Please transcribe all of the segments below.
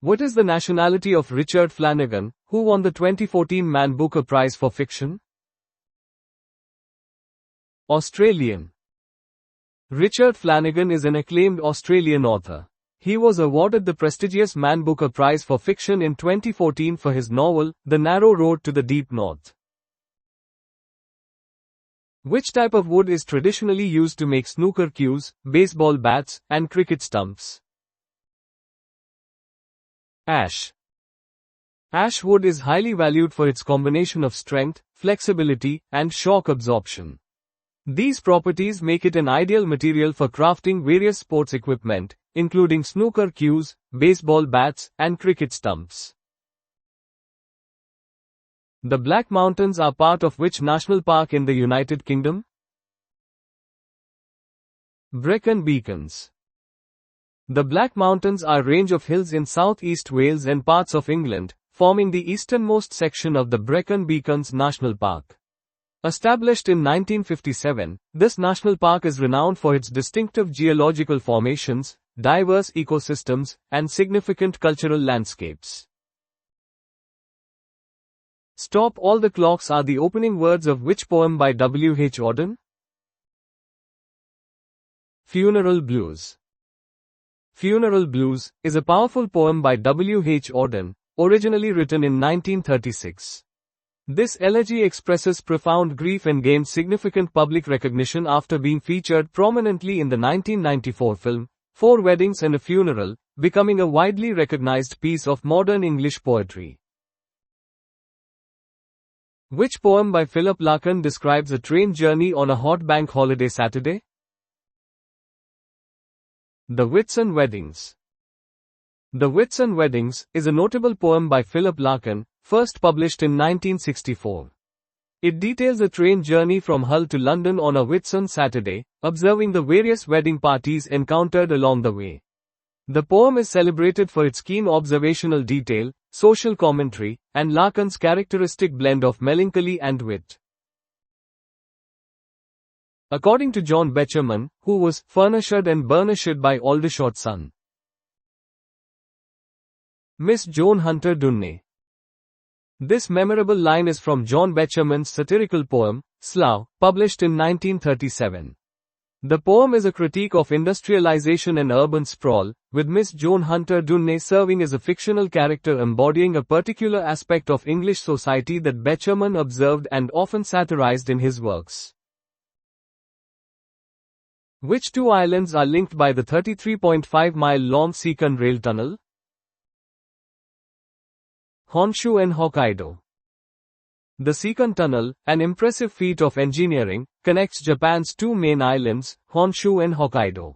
What is the nationality of Richard Flanagan, who won the 2014 Man Booker Prize for Fiction? Australian. Richard Flanagan is an acclaimed Australian author. He was awarded the prestigious Man Booker Prize for Fiction in 2014 for his novel, The Narrow Road to the Deep North. Which type of wood is traditionally used to make snooker cues, baseball bats, and cricket stumps? Ash. Ash wood is highly valued for its combination of strength, flexibility, and shock absorption. These properties make it an ideal material for crafting various sports equipment, including snooker cues, baseball bats, and cricket stumps. The Black Mountains are part of which national park in the United Kingdom? Brecon Beacons. The Black Mountains are a range of hills in southeast Wales and parts of England, forming the easternmost section of the Brecon Beacons National Park. Established in 1957, this national park is renowned for its distinctive geological formations, diverse ecosystems, and significant cultural landscapes. Stop all the clocks are the opening words of which poem by W. H. Auden? Funeral Blues. Funeral Blues is a powerful poem by W. H. Auden, originally written in 1936. This elegy expresses profound grief and gained significant public recognition after being featured prominently in the 1994 film, 4 Weddings and a Funeral, becoming a widely recognized piece of modern English poetry. Which poem by Philip Larkin describes a train journey on a hot bank holiday Saturday? The Whitsun Weddings. The Whitsun Weddings is a notable poem by Philip Larkin, first published in 1964. It details a train journey from Hull to London on a Whitsun Saturday, observing the various wedding parties encountered along the way. The poem is celebrated for its keen observational detail, social commentary, and Larkin's characteristic blend of melancholy and wit. According to John Betjeman, who was furnished and burnished by Aldershot son. Miss Joan Hunter Dunne. This memorable line is from John Betjeman's satirical poem, Slough, published in 1937. The poem is a critique of industrialization and urban sprawl, with Miss Joan Hunter Dunne serving as a fictional character embodying a particular aspect of English society that Betjeman observed and often satirized in his works. Which 2 islands are linked by the 33.5-mile-long Seacon rail tunnel? Honshu and Hokkaido. The Seacon Tunnel, an impressive feat of engineering, connects Japan's 2 main islands, Honshu and Hokkaido.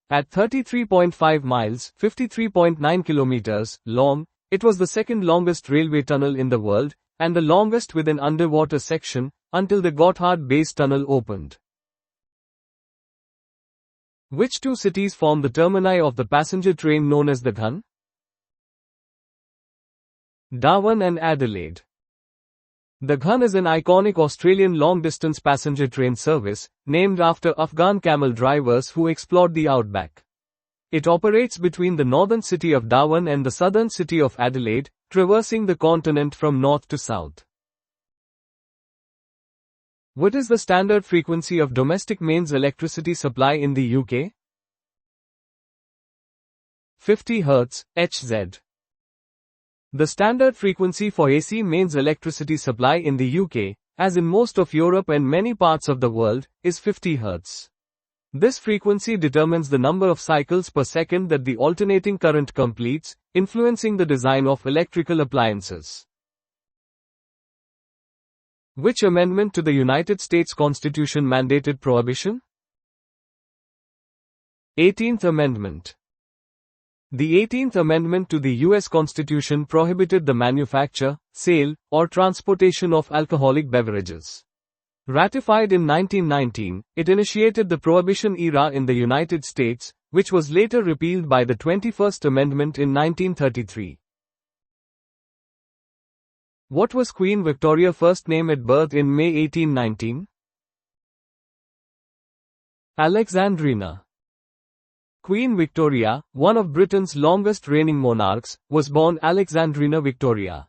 At 33.5 miles (53.9 kilometers) long, it was the second longest railway tunnel in the world, and the longest with an underwater section, until the Gotthard Base Tunnel opened. Which 2 cities form the termini of the passenger train known as the Gun? Darwin and Adelaide. The Gun is an iconic Australian long-distance passenger train service, named after Afghan camel drivers who explored the outback. It operates between the northern city of Darwin and the southern city of Adelaide, traversing the continent from north to south. What is the standard frequency of domestic mains electricity supply in the UK? 50 Hz, Hz. The standard frequency for AC mains electricity supply in the UK, as in most of Europe and many parts of the world, is 50 Hz. This frequency determines the number of cycles per second that the alternating current completes, influencing the design of electrical appliances. Which amendment to the United States Constitution mandated prohibition? 18th Amendment. The 18th Amendment to the U.S. Constitution prohibited the manufacture, sale, or transportation of alcoholic beverages. Ratified in 1919, it initiated the Prohibition era in the United States, which was later repealed by the 21st Amendment in 1933. What was Queen Victoria's first name at birth in May 1819? Alexandrina. Queen Victoria, one of Britain's longest reigning monarchs, was born Alexandrina Victoria.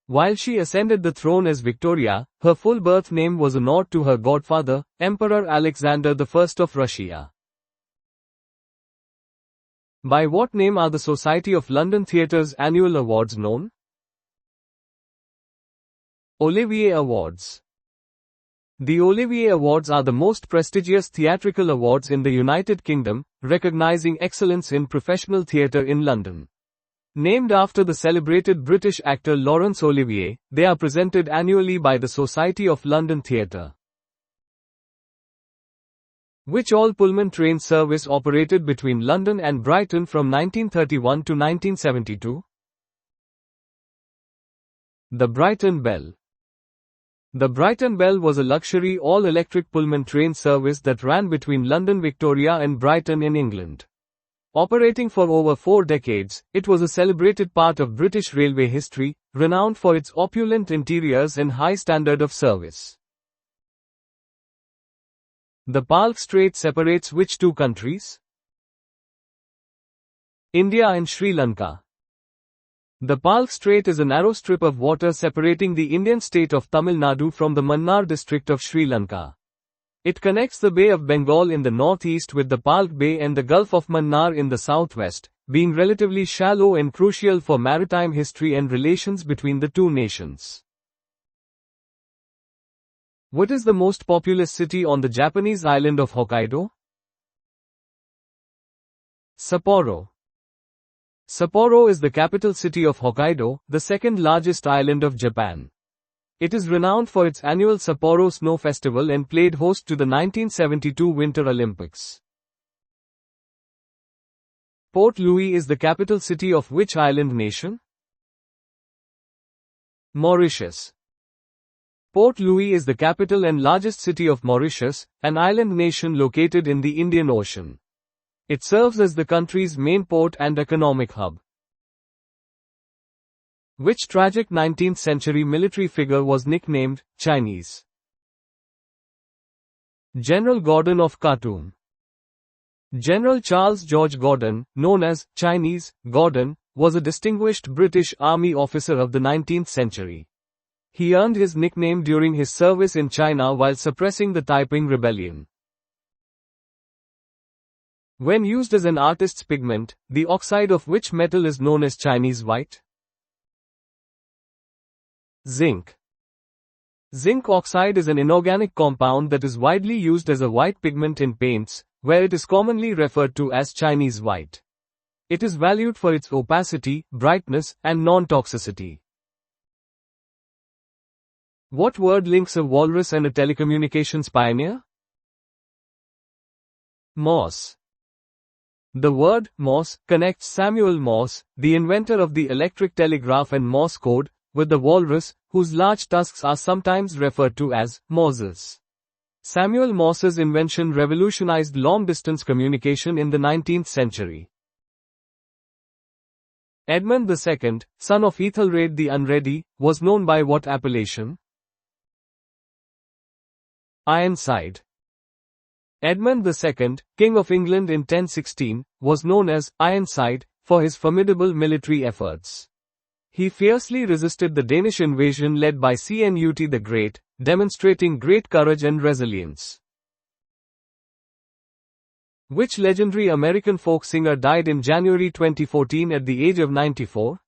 While she ascended the throne as Victoria, her full birth name was a nod to her godfather, Emperor Alexander I of Russia. By what name are the Society of London Theatre's annual awards known? Olivier Awards. The Olivier Awards are the most prestigious theatrical awards in the United Kingdom, recognizing excellence in professional theatre in London. Named after the celebrated British actor Laurence Olivier, they are presented annually by the Society of London Theatre. Which all-Pullman train service operated between London and Brighton from 1931 to 1972? The Brighton Belle. The Brighton Belle was a luxury all-electric Pullman train service that ran between London Victoria and Brighton in England. Operating for over 4 decades, it was a celebrated part of British railway history, renowned for its opulent interiors and high standard of service. The Palk Strait separates which two countries? India and Sri Lanka. The Palk Strait is a narrow strip of water separating the Indian state of Tamil Nadu from the Mannar district of Sri Lanka. It connects the Bay of Bengal in the northeast with the Palk Bay and the Gulf of Mannar in the southwest, being relatively shallow and crucial for maritime history and relations between the two nations. What is the most populous city on the Japanese island of Hokkaido? Sapporo. Sapporo is the capital city of Hokkaido, the second largest island of Japan. It is renowned for its annual Sapporo Snow Festival and played host to the 1972 Winter Olympics. Port Louis is the capital city of which island nation? Mauritius. Port Louis is the capital and largest city of Mauritius, an island nation located in the Indian Ocean. It serves as the country's main port and economic hub. Which tragic 19th century military figure was nicknamed Chinese? General Gordon of Khartoum. General Charles George Gordon, known as Chinese Gordon, was a distinguished British Army officer of the 19th century. He earned his nickname during his service in China while suppressing the Taiping Rebellion. When used as an artist's pigment, the oxide of which metal is known as Chinese white? Zinc. Zinc oxide is an inorganic compound that is widely used as a white pigment in paints, where it is commonly referred to as Chinese white. It is valued for its opacity, brightness, and non-toxicity. What word links a walrus and a telecommunications pioneer? Morse. The word Morse connects Samuel Morse, the inventor of the electric telegraph and Morse code, with the walrus, whose large tusks are sometimes referred to as Morses. Samuel Morse's invention revolutionized long-distance communication in the 19th century. Edmund II, son of Ethelred the Unready, was known by what appellation? Ironside. Edmund II, King of England in 1016, was known as Ironside for his formidable military efforts. He fiercely resisted the Danish invasion led by Cnut the Great, demonstrating great courage and resilience. Which legendary American folk singer died in January 2014 at the age of 94?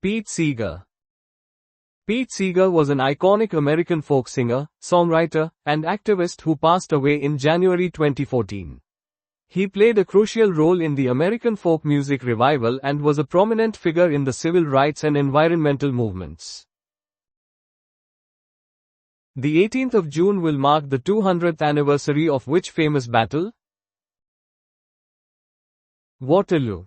Pete Seeger. Pete Seeger was an iconic American folk singer, songwriter, and activist who passed away in January 2014. He played a crucial role in the American folk music revival and was a prominent figure in the civil rights and environmental movements. The 18th of June will mark the 200th anniversary of which famous battle? Waterloo.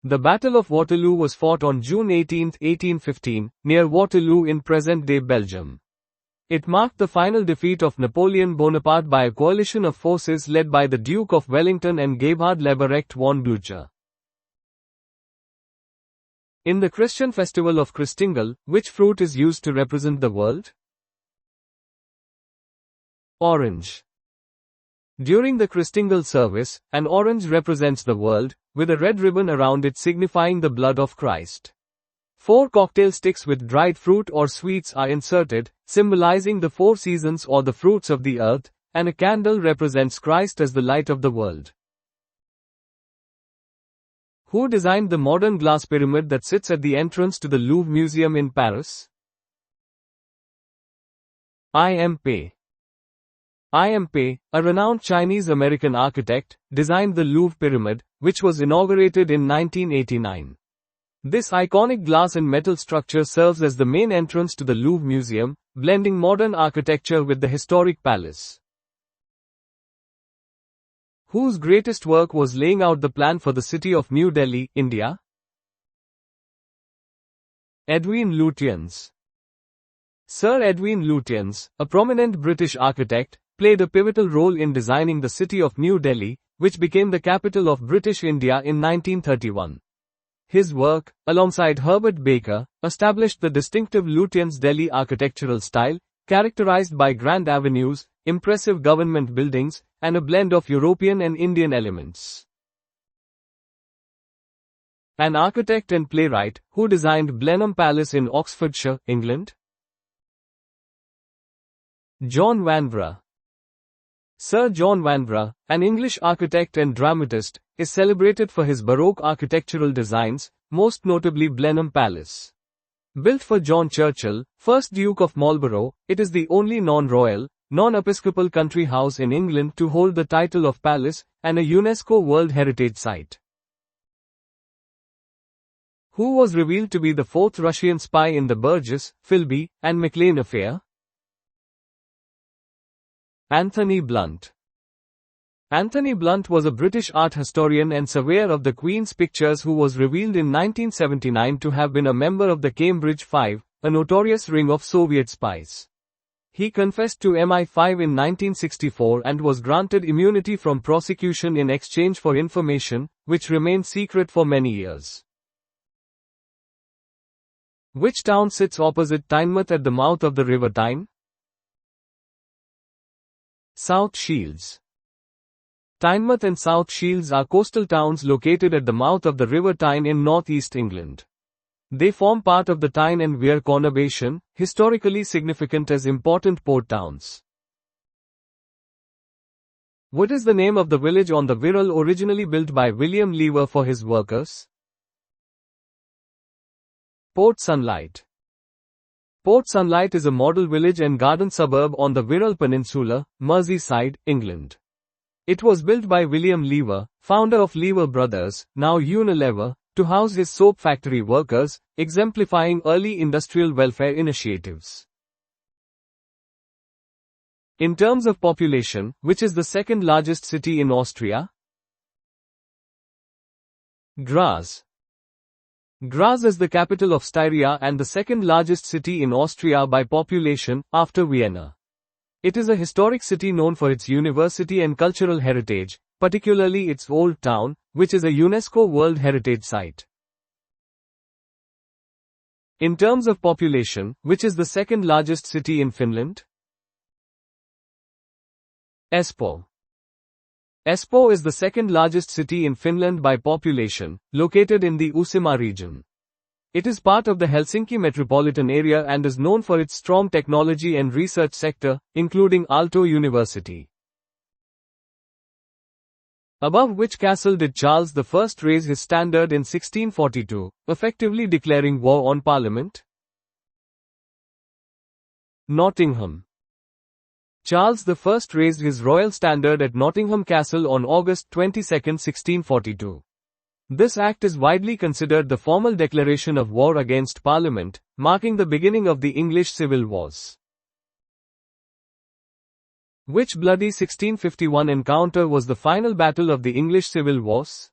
The Battle of Waterloo was fought on June 18, 1815, near Waterloo in present-day Belgium. It marked the final defeat of Napoleon Bonaparte by a coalition of forces led by the Duke of Wellington and Gebhard Leberecht von Blücher. In the Christian festival of Christingle, which fruit is used to represent the world? Orange. During the Christingle service, an orange represents the world, with a red ribbon around it signifying the blood of Christ. 4 cocktail sticks with dried fruit or sweets are inserted, symbolizing the 4 seasons or the fruits of the earth, and a candle represents Christ as the light of the world. Who designed the modern glass pyramid that sits at the entrance to the Louvre Museum in Paris? I.M. Pei, a renowned Chinese-American architect, designed the Louvre Pyramid, which was inaugurated in 1989. This iconic glass and metal structure serves as the main entrance to the Louvre Museum, blending modern architecture with the historic palace. Whose greatest work was laying out the plan for the city of New Delhi, India? Edwin Lutyens. Sir Edwin Lutyens, a prominent British architect, played a pivotal role in designing the city of New Delhi, which became the capital of British India in 1931. His work, alongside Herbert Baker, established the distinctive Lutyens Delhi architectural style, characterized by grand avenues, impressive government buildings, and a blend of European and Indian elements. An architect and playwright, who designed Blenheim Palace in Oxfordshire, England? John Vanbrugh. Sir John Vanbrugh, an English architect and dramatist, is celebrated for his Baroque architectural designs, most notably Blenheim Palace. Built for John Churchill, 1st Duke of Marlborough, it is the only non-royal, non-episcopal country house in England to hold the title of palace, and a UNESCO World Heritage Site. Who was revealed to be the 4th Russian spy in the Burgess, Philby, and McLean affair? Anthony Blunt. Anthony Blunt was a British art historian and surveyor of the Queen's pictures who was revealed in 1979 to have been a member of the Cambridge Five, a notorious ring of Soviet spies. He confessed to MI5 in 1964 and was granted immunity from prosecution in exchange for information, which remained secret for many years. Which town sits opposite Tynemouth at the mouth of the River Tyne? South Shields. Tynemouth and South Shields are coastal towns located at the mouth of the River Tyne in northeast England. They form part of the Tyne and Wear conurbation, historically significant as important port towns. What is the name of the village on the Wirral originally built by William Lever for his workers? Port Sunlight. Port Sunlight is a model village and garden suburb on the Wirral Peninsula, Merseyside, England. It was built by William Lever, founder of Lever Brothers, now Unilever, to house his soap factory workers, exemplifying early industrial welfare initiatives. In terms of population, which is the second largest city in Austria? Graz. Graz is the capital of Styria and the second largest city in Austria by population, after Vienna. It is a historic city known for its university and cultural heritage, particularly its Old Town, which is a UNESCO World Heritage Site. In terms of population, which is the second largest city in Finland? Espoo. Espoo is the second largest city in Finland by population, located in the Uusimaa region. It is part of the Helsinki metropolitan area and is known for its strong technology and research sector, including Aalto University. Above which castle did Charles I raise his standard in 1642, effectively declaring war on Parliament? Nottingham. Charles I raised his royal standard at Nottingham Castle on August 22, 1642. This act is widely considered the formal declaration of war against Parliament, marking the beginning of the English Civil Wars. Which bloody 1651 encounter was the final battle of the English Civil Wars?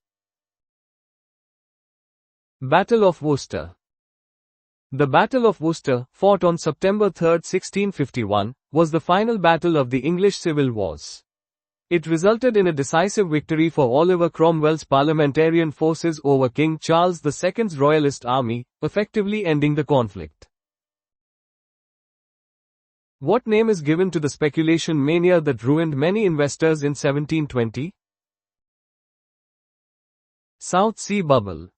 Battle of Worcester. The Battle of Worcester, fought on September 3, 1651, was the final battle of the English Civil Wars. It resulted in a decisive victory for Oliver Cromwell's parliamentarian forces over King Charles II's royalist army, effectively ending the conflict. What name is given to the speculation mania that ruined many investors in 1720? South Sea Bubble.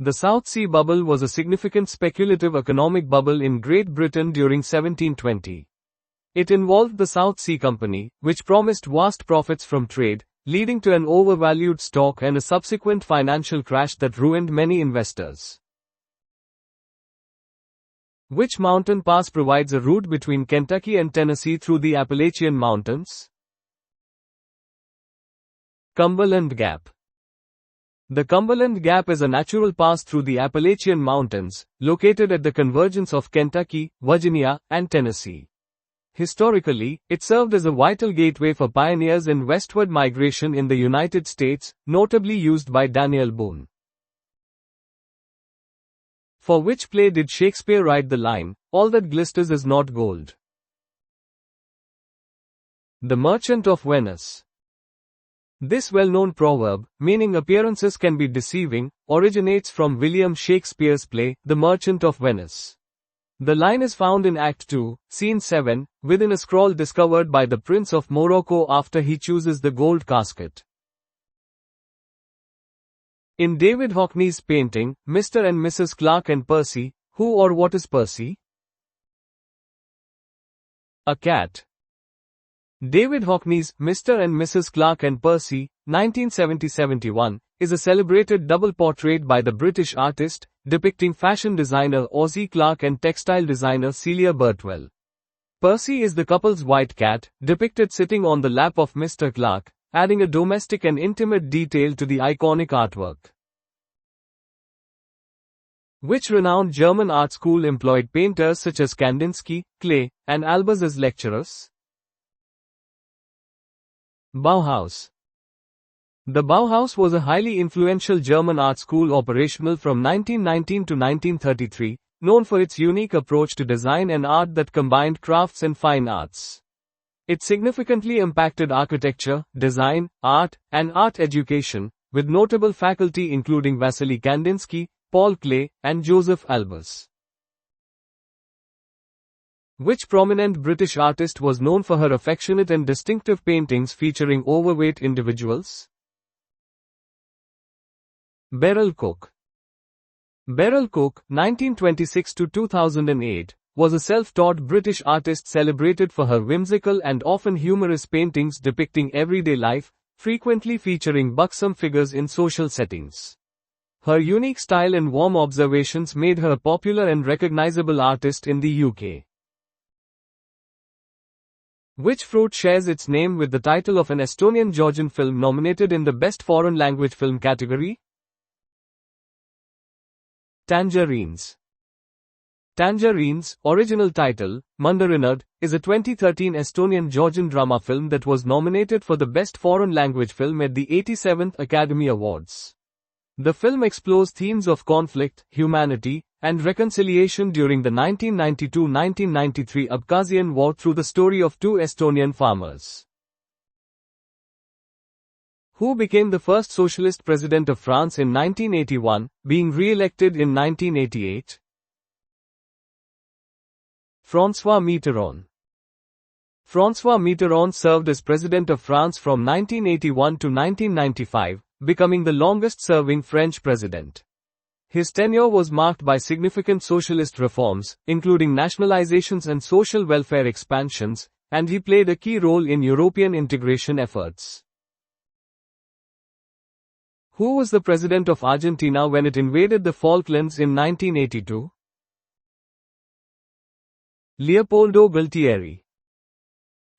The South Sea Bubble was a significant speculative economic bubble in Great Britain during 1720. It involved the South Sea Company, which promised vast profits from trade, leading to an overvalued stock and a subsequent financial crash that ruined many investors. Which mountain pass provides a route between Kentucky and Tennessee through the Appalachian Mountains? Cumberland Gap. The Cumberland Gap is a natural pass through the Appalachian Mountains, located at the convergence of Kentucky, Virginia, and Tennessee. Historically, it served as a vital gateway for pioneers in westward migration in the United States, notably used by Daniel Boone. For which play did Shakespeare write the line, "All that glisters is not gold"? The Merchant of Venice. This well-known proverb, meaning appearances can be deceiving, originates from William Shakespeare's play, The Merchant of Venice. The line is found in Act 2, Scene 7, within a scroll discovered by the Prince of Morocco after he chooses the gold casket. In David Hockney's painting, Mr. and Mrs. Clark and Percy, who or what is Percy? A cat. David Hockney's Mr. and Mrs. Clark and Percy, 1970-71, is a celebrated double portrait by the British artist, depicting fashion designer Ozzie Clark and textile designer Celia Birtwell. Percy is the couple's white cat, depicted sitting on the lap of Mr. Clark, adding a domestic and intimate detail to the iconic artwork. Which renowned German art school employed painters such as Kandinsky, Klee, and Albers as lecturers? Bauhaus. The Bauhaus was a highly influential German art school operational from 1919 to 1933, known for its unique approach to design and art that combined crafts and fine arts. It significantly impacted architecture, design, art, and art education, with notable faculty including Vasily Kandinsky, Paul Klee, and Joseph Albers. Which prominent British artist was known for her affectionate and distinctive paintings featuring overweight individuals? Beryl Cook. Beryl Cook, 1926–2008, was a self-taught British artist celebrated for her whimsical and often humorous paintings depicting everyday life, frequently featuring buxom figures in social settings. Her unique style and warm observations made her a popular and recognizable artist in the UK. Which fruit shares its name with the title of an Estonian-Georgian film nominated in the Best Foreign Language Film category? Tangerines. Tangerines, original title, Mandarinad, is a 2013 Estonian-Georgian drama film that was nominated for the Best Foreign Language Film at the 87th Academy Awards. The film explores themes of conflict, humanity, and reconciliation during the 1992–1993 Abkhazian War through the story of two Estonian farmers. Who became the first socialist president of France in 1981, being re-elected in 1988? François Mitterrand. François Mitterrand served as president of France from 1981 to 1995, becoming the longest-serving French president. His tenure was marked by significant socialist reforms, including nationalizations and social welfare expansions, and he played a key role in European integration efforts. Who was the president of Argentina when it invaded the Falklands in 1982? Leopoldo Galtieri.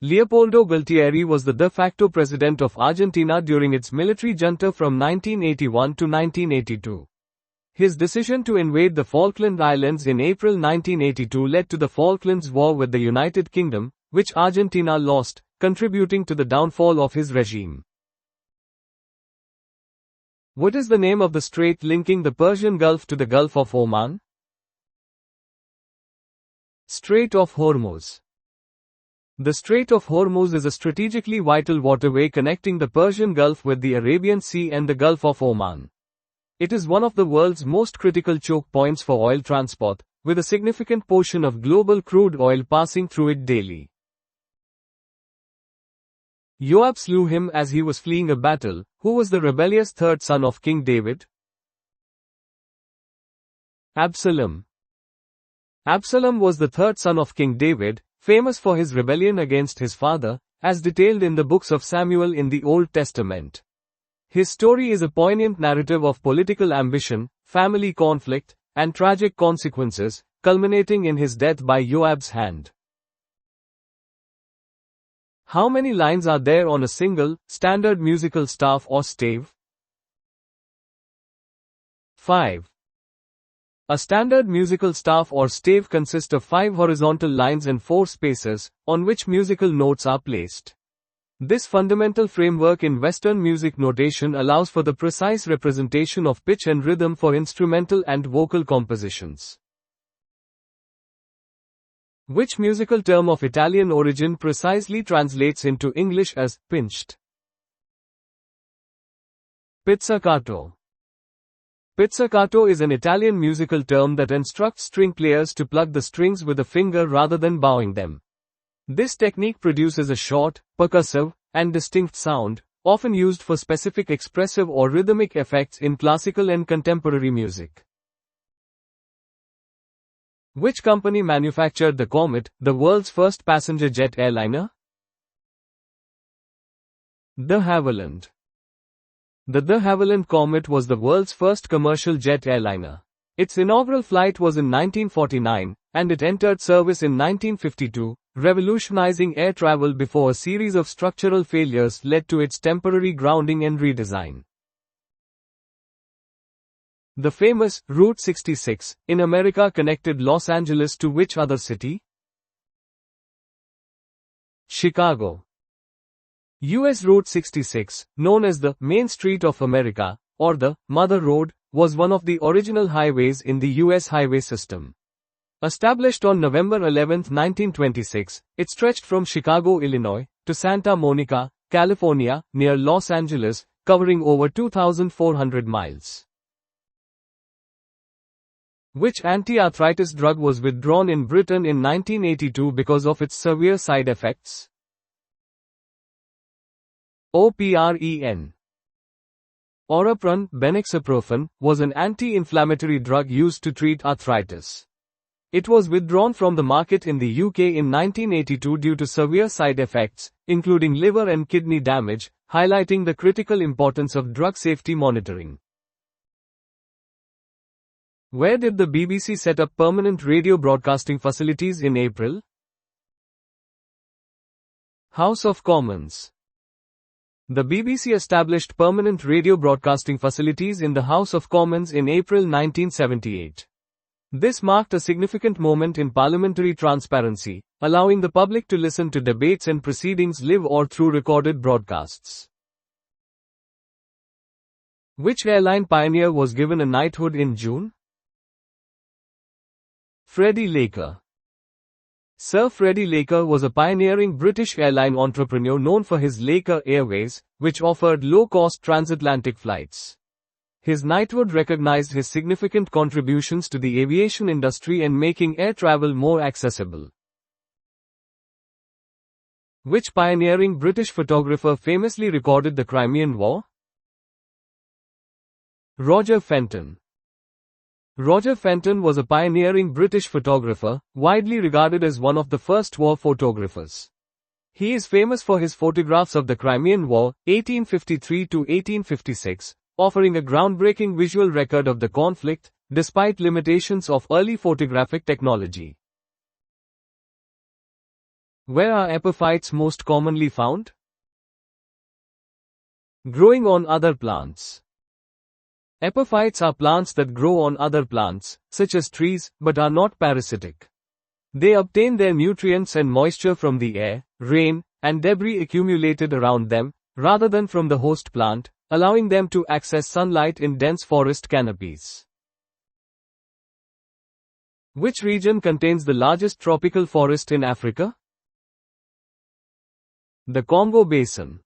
Leopoldo Galtieri was the de facto president of Argentina during its military junta from 1981 to 1982. His decision to invade the Falkland Islands in April 1982 led to the Falklands War with the United Kingdom, which Argentina lost, contributing to the downfall of his regime. What is the name of the strait linking the Persian Gulf to the Gulf of Oman? Strait of Hormuz. The Strait of Hormuz is a strategically vital waterway connecting the Persian Gulf with the Arabian Sea and the Gulf of Oman. It is one of the world's most critical choke points for oil transport, with a significant portion of global crude oil passing through it daily. Joab slew him as he was fleeing a battle. Who was the rebellious third son of King David? Absalom. Absalom was the third son of King David, famous for his rebellion against his father, as detailed in the books of Samuel in the Old Testament. His story is a poignant narrative of political ambition, family conflict, and tragic consequences, culminating in his death by Joab's hand. How many lines are there on a single, standard musical staff or stave? 5. A standard musical staff or stave consists of 5 horizontal lines and 4 spaces, on which musical notes are placed. This fundamental framework in Western music notation allows for the precise representation of pitch and rhythm for instrumental and vocal compositions. Which musical term of Italian origin precisely translates into English as pinched? Pizzicato. Pizzicato is an Italian musical term that instructs string players to pluck the strings with a finger rather than bowing them. This technique produces a short, percussive, and distinct sound, often used for specific expressive or rhythmic effects in classical and contemporary music. Which company manufactured the Commute, the world's first passenger jet airliner? De Havilland. The de Havilland Commute was the world's first commercial jet airliner. Its inaugural flight was in 1949, and it entered service in 1952, revolutionizing air travel before a series of structural failures led to its temporary grounding and redesign. The famous Route 66 in America connected Los Angeles to which other city? Chicago. US Route 66, known as the Main Street of America, or the Mother Road, was one of the original highways in the US highway system. Established on November 11, 1926, it stretched from Chicago, Illinois, to Santa Monica, California, near Los Angeles, covering over 2,400 miles. Which anti-arthritis drug was withdrawn in Britain in 1982 because of its severe side effects? Opren. Orapran, Benexiprofen, was an anti-inflammatory drug used to treat arthritis. It was withdrawn from the market in the UK in 1982 due to severe side effects, including liver and kidney damage, highlighting the critical importance of drug safety monitoring. Where did the BBC set up permanent radio broadcasting facilities in April? House of Commons. The BBC established permanent radio broadcasting facilities in the House of Commons in April 1978. This marked a significant moment in parliamentary transparency, allowing the public to listen to debates and proceedings live or through recorded broadcasts. Which airline pioneer was given a knighthood in June? Freddie Laker. Sir Freddie Laker was a pioneering British airline entrepreneur known for his Laker Airways, which offered low-cost transatlantic flights. His knighthood recognized his significant contributions to the aviation industry and making air travel more accessible. Which pioneering British photographer famously recorded the Crimean War? Roger Fenton. Roger Fenton was a pioneering British photographer, widely regarded as one of the first war photographers. He is famous for his photographs of the Crimean War, 1853 to 1856, offering a groundbreaking visual record of the conflict, despite limitations of early photographic technology. Where are epiphytes most commonly found? Growing on other plants. Epiphytes are plants that grow on other plants, such as trees, but are not parasitic. They obtain their nutrients and moisture from the air, rain, and debris accumulated around them, rather than from the host plant, allowing them to access sunlight in dense forest canopies. Which region contains the largest tropical forest in Africa? The Congo Basin.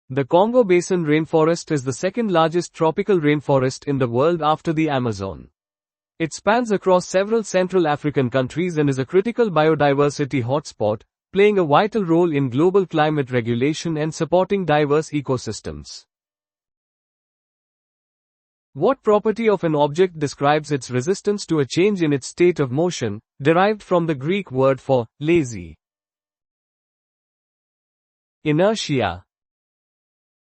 The Congo Basin rainforest is the second largest tropical rainforest in the world after the Amazon. It spans across several Central African countries and is a critical biodiversity hotspot, playing a vital role in global climate regulation and supporting diverse ecosystems. What property of an object describes its resistance to a change in its state of motion, derived from the Greek word for lazy? Inertia.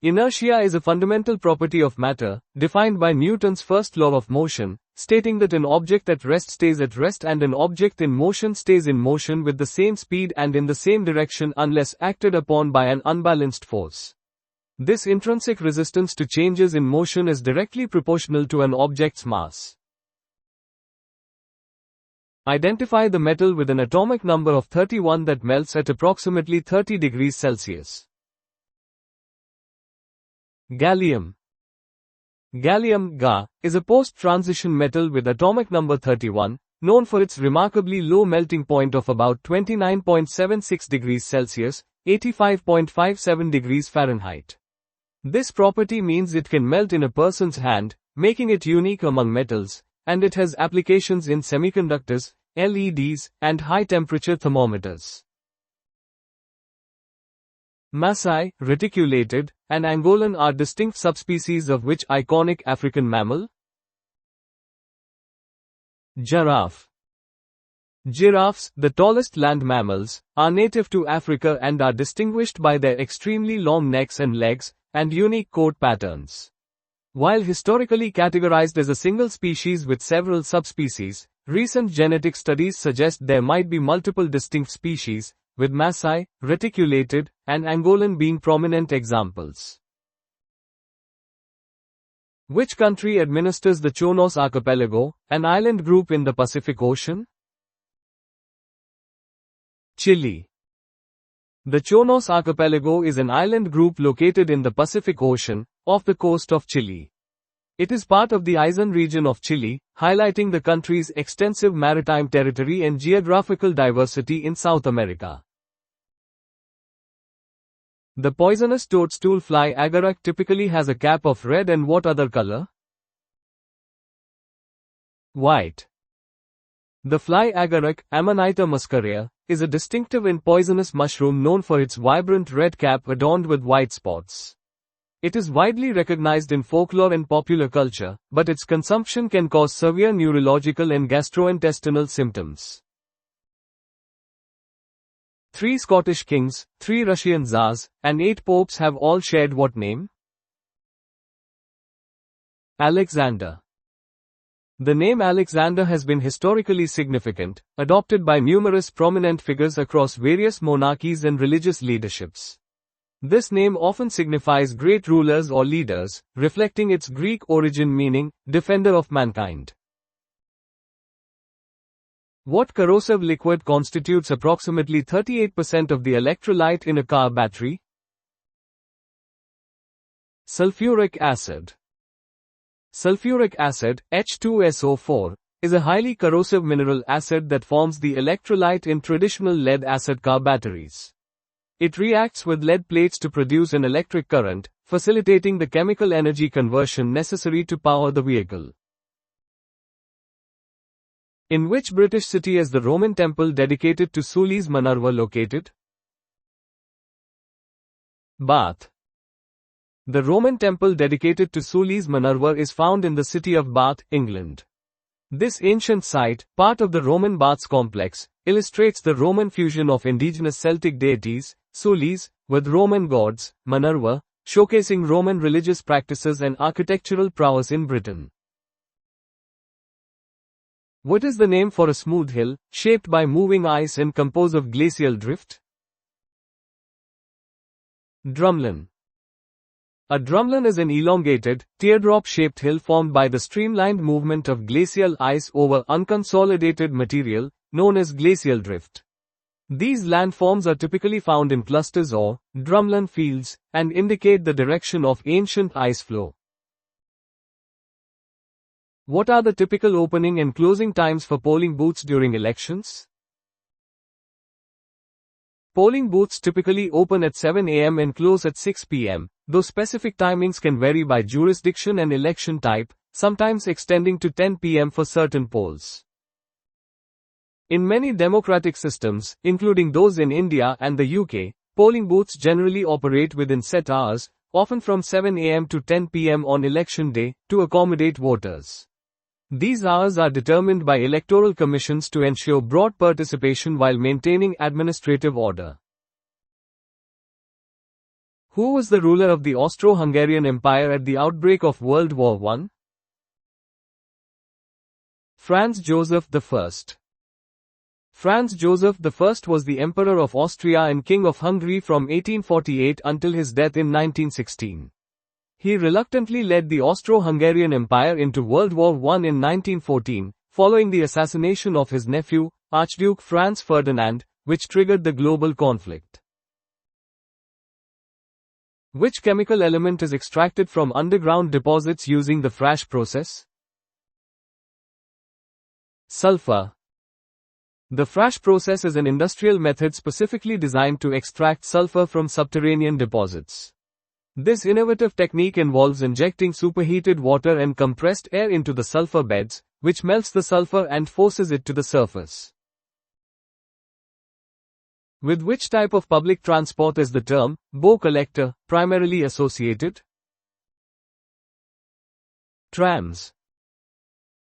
Inertia is a fundamental property of matter, defined by Newton's first law of motion, stating that an object at rest stays at rest and an object in motion stays in motion with the same speed and in the same direction unless acted upon by an unbalanced force. This intrinsic resistance to changes in motion is directly proportional to an object's mass. Identify the metal with an atomic number of 31 that melts at approximately 30 degrees Celsius. Gallium. Gallium, Ga, is a post-transition metal with atomic number 31, known for its remarkably low melting point of about 29.76 degrees Celsius, 85.57 degrees Fahrenheit. This property means it can melt in a person's hand, making it unique among metals, and it has applications in semiconductors, LEDs, and high-temperature thermometers. Maasai, reticulated, and Angolan are distinct subspecies of which iconic African mammal? Giraffe. Giraffes, the tallest land mammals, are native to Africa and are distinguished by their extremely long necks and legs, and unique coat patterns. While historically categorized as a single species with several subspecies, recent genetic studies suggest there might be multiple distinct species, with Maasai, reticulated, and Angolan being prominent examples. Which country administers the Chonos Archipelago, an island group in the Pacific Ocean? Chile. The Chonos Archipelago is an island group located in the Pacific Ocean, off the coast of Chile. It is part of the Aysén region of Chile, highlighting the country's extensive maritime territory and geographical diversity in South America. The poisonous toadstool fly agaric typically has a cap of red and what other color? White. The fly agaric, Amanita muscaria, is a distinctive and poisonous mushroom known for its vibrant red cap adorned with white spots. It is widely recognized in folklore and popular culture, but its consumption can cause severe neurological and gastrointestinal symptoms. 3 Scottish kings, 3 Russian tsars, and 8 popes have all shared what name? Alexander. The name Alexander has been historically significant, adopted by numerous prominent figures across various monarchies and religious leaderships. This name often signifies great rulers or leaders, reflecting its Greek origin meaning, defender of mankind. What corrosive liquid constitutes approximately 38% of the electrolyte in a car battery? Sulfuric acid. Sulfuric acid, H2SO4, is a highly corrosive mineral acid that forms the electrolyte in traditional lead-acid car batteries. It reacts with lead plates to produce an electric current, facilitating the chemical energy conversion necessary to power the vehicle. In which British city is the Roman temple dedicated to Sulis Minerva located? Bath. The Roman temple dedicated to Sulis Minerva is found in the city of Bath, England. This ancient site, part of the Roman baths complex, illustrates the Roman fusion of indigenous Celtic deities, Sulis, with Roman gods, Minerva, showcasing Roman religious practices and architectural prowess in Britain. What is the name for a smooth hill, shaped by moving ice and composed of glacial drift? Drumlin. A drumlin is an elongated, teardrop-shaped hill formed by the streamlined movement of glacial ice over unconsolidated material, known as glacial drift. These landforms are typically found in clusters or drumlin fields, and indicate the direction of ancient ice flow. What are the typical opening and closing times for polling booths during elections? Polling booths typically open at 7 a.m. and close at 6 p.m., though specific timings can vary by jurisdiction and election type, sometimes extending to 10 p.m. for certain polls. In many democratic systems, including those in India and the UK, polling booths generally operate within set hours, often from 7 a.m. to 10 p.m. on election day, to accommodate voters. These hours are determined by electoral commissions to ensure broad participation while maintaining administrative order. Who was the ruler of the Austro-Hungarian Empire at the outbreak of World War I? Franz Joseph I. Franz Joseph I was the Emperor of Austria and King of Hungary from 1848 until his death in 1916. He reluctantly led the Austro-Hungarian Empire into World War I in 1914, following the assassination of his nephew, Archduke Franz Ferdinand, which triggered the global conflict. Which chemical element is extracted from underground deposits using the Frasch process? Sulfur. The Frasch process is an industrial method specifically designed to extract sulfur from subterranean deposits. This innovative technique involves injecting superheated water and compressed air into the sulfur beds, which melts the sulfur and forces it to the surface. With which type of public transport is the term "bow collector" primarily associated? Trams.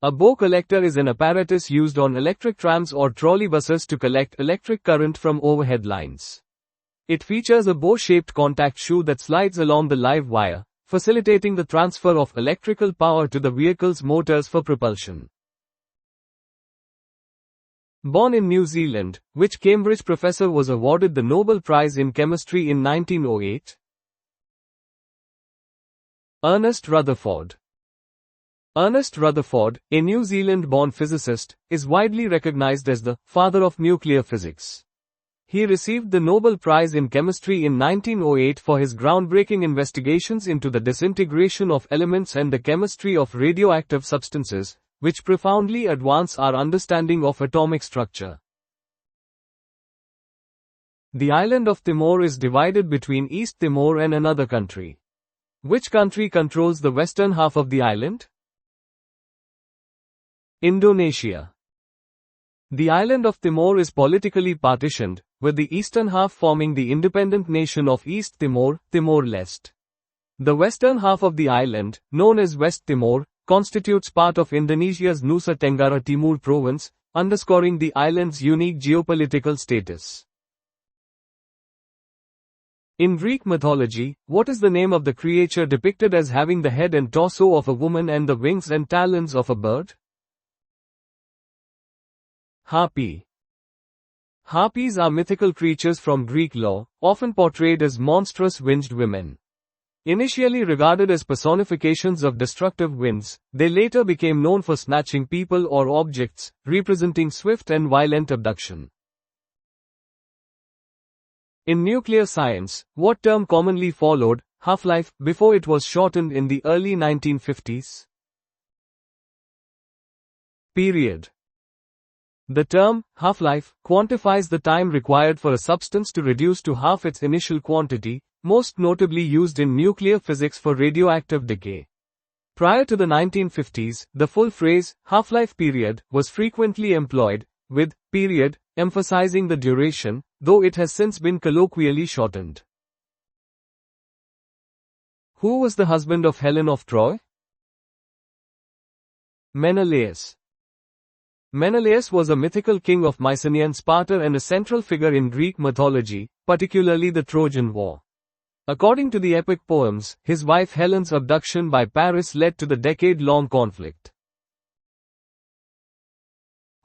A bow collector is an apparatus used on electric trams or trolleybuses to collect electric current from overhead lines. It features a bow-shaped contact shoe that slides along the live wire, facilitating the transfer of electrical power to the vehicle's motors for propulsion. Born in New Zealand, which Cambridge professor was awarded the Nobel Prize in Chemistry in 1908? Ernest Rutherford. Ernest Rutherford, a New Zealand-born physicist, is widely recognized as the father of nuclear physics. He received the Nobel Prize in Chemistry in 1908 for his groundbreaking investigations into the disintegration of elements and the chemistry of radioactive substances, which profoundly advance our understanding of atomic structure. The island of Timor is divided between East Timor and another country. Which country controls the western half of the island? Indonesia. The island of Timor is politically partitioned, with the eastern half forming the independent nation of East Timor, Timor-Leste. The western half of the island, known as West Timor, constitutes part of Indonesia's Nusa Tenggara Timur province, underscoring the island's unique geopolitical status. In Greek mythology, what is the name of the creature depicted as having the head and torso of a woman and the wings and talons of a bird? Harpy. Harpies are mythical creatures from Greek lore, often portrayed as monstrous winged women. Initially regarded as personifications of destructive winds, they later became known for snatching people or objects, representing swift and violent abduction. In nuclear science, what term commonly followed half-life before it was shortened in the early 1950s? Period. The term half-life quantifies the time required for a substance to reduce to half its initial quantity, most notably used in nuclear physics for radioactive decay. Prior to the 1950s, the full phrase half-life period was frequently employed, with period emphasizing the duration, though it has since been colloquially shortened. Who was the husband of Helen of Troy? Menelaus. Menelaus was a mythical king of Mycenaean Sparta and a central figure in Greek mythology, particularly the Trojan War. According to the epic poems, his wife Helen's abduction by Paris led to the decade-long conflict.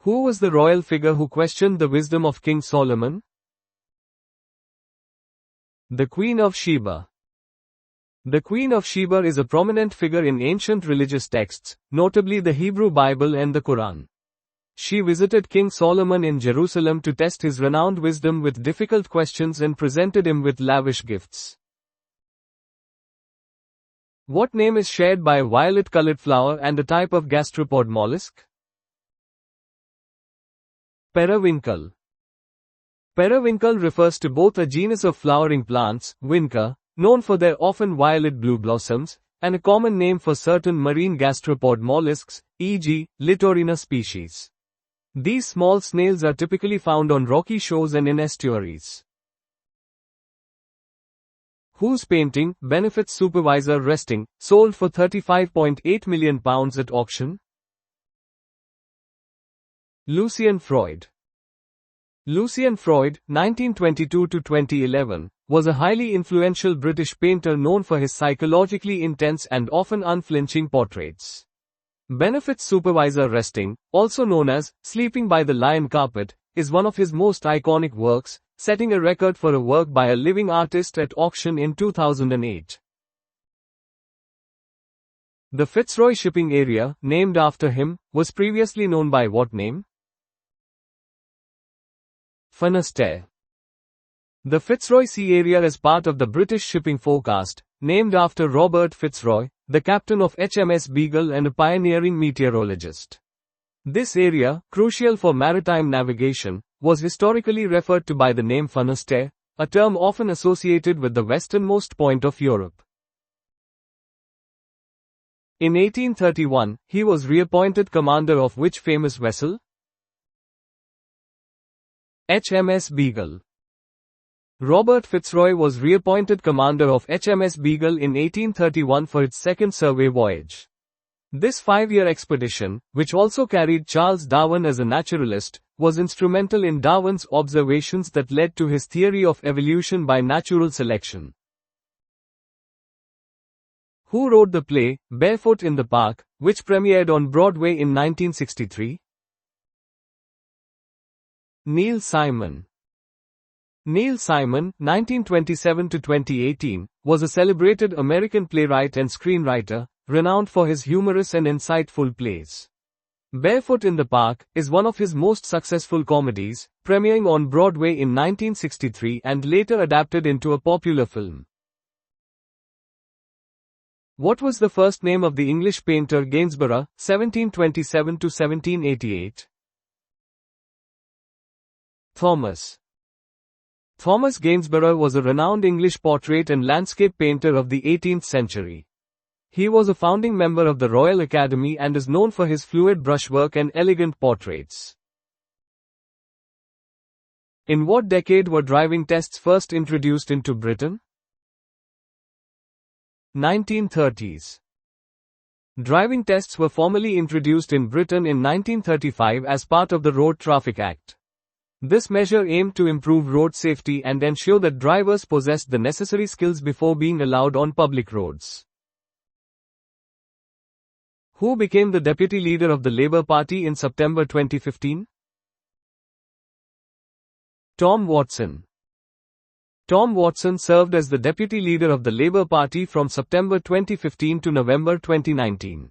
Who was the royal figure who questioned the wisdom of King Solomon? The Queen of Sheba. The Queen of Sheba is a prominent figure in ancient religious texts, notably the Hebrew Bible and the Quran. She visited King Solomon in Jerusalem to test his renowned wisdom with difficult questions and presented him with lavish gifts. What name is shared by a violet-colored flower and a type of gastropod mollusk? Periwinkle. Periwinkle refers to both a genus of flowering plants, vinca, known for their often violet blue blossoms, and a common name for certain marine gastropod mollusks, e.g., Litorina species. These small snails are typically found on rocky shores and in estuaries. Whose painting, Benefits Supervisor Resting, sold for £35.8 million at auction? Lucian Freud. Lucian Freud, 1922–2011, was a highly influential British painter known for his psychologically intense and often unflinching portraits. Benefits Supervisor Resting, also known as Sleeping by the Lion Carpet, is one of his most iconic works, setting a record for a work by a living artist at auction in 2008. The Fitzroy shipping area, named after him, was previously known by what name? Finisterre. The Fitzroy Sea area is part of the British shipping forecast, named after Robert Fitzroy, the captain of HMS Beagle and a pioneering meteorologist. This area, crucial for maritime navigation, was historically referred to by the name Finisterre, a term often associated with the westernmost point of Europe. In 1831, he was reappointed commander of which famous vessel? HMS Beagle. Robert Fitzroy was reappointed commander of HMS Beagle in 1831 for its second survey voyage. This 5-year expedition, which also carried Charles Darwin as a naturalist, was instrumental in Darwin's observations that led to his theory of evolution by natural selection. Who wrote the play, Barefoot in the Park, which premiered on Broadway in 1963? Neil Simon. Neil Simon, 1927–2018, was a celebrated American playwright and screenwriter, renowned for his humorous and insightful plays. Barefoot in the Park is one of his most successful comedies, premiering on Broadway in 1963 and later adapted into a popular film. What was the first name of the English painter Gainsborough, 1727–1788? Thomas. Thomas Gainsborough was a renowned English portrait and landscape painter of the 18th century. He was a founding member of the Royal Academy and is known for his fluid brushwork and elegant portraits. In what decade were driving tests first introduced into Britain? 1930s. Driving tests were formally introduced in Britain in 1935 as part of the Road Traffic Act. This measure aimed to improve road safety and ensure that drivers possessed the necessary skills before being allowed on public roads. Who became the deputy leader of the Labour Party in September 2015? Tom Watson. Tom Watson served as the deputy leader of the Labour Party from September 2015 to November 2019.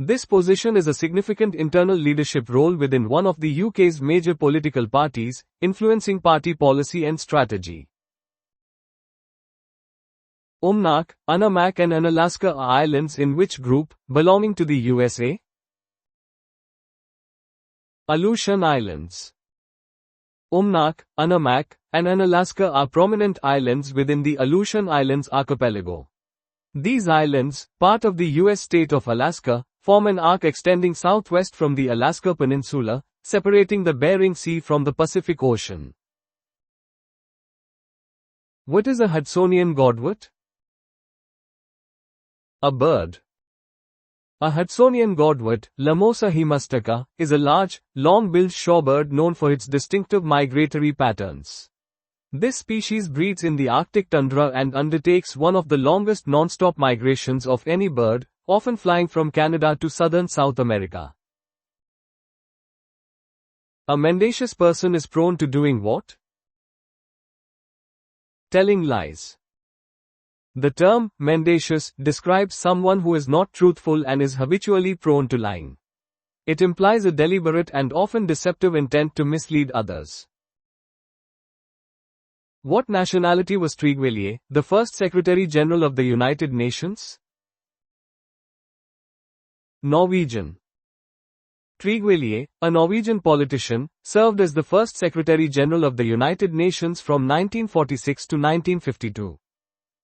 This position is a significant internal leadership role within one of the UK's major political parties, influencing party policy and strategy. Umnak, Unamak and Unalaska are islands in which group, belonging to the USA? Aleutian Islands. Umnak, Unamak, and Unalaska are prominent islands within the Aleutian Islands archipelago. These islands, part of the US state of Alaska, form an arc extending southwest from the Alaska Peninsula, separating the Bering Sea from the Pacific Ocean. What is a Hudsonian godwit? A bird. A Hudsonian godwit, Lamosa hemastaka, is a large, long-billed shorebird known for its distinctive migratory patterns. This species breeds in the Arctic tundra and undertakes one of the longest non-stop migrations of any bird, often flying from Canada to southern South America. A mendacious person is prone to doing what? Telling lies. The term, mendacious, describes someone who is not truthful and is habitually prone to lying. It implies a deliberate and often deceptive intent to mislead others. What nationality was Tryggvelier, the first Secretary General of the United Nations? Norwegian. Tryggvelier, a Norwegian politician, served as the first Secretary General of the United Nations from 1946 to 1952.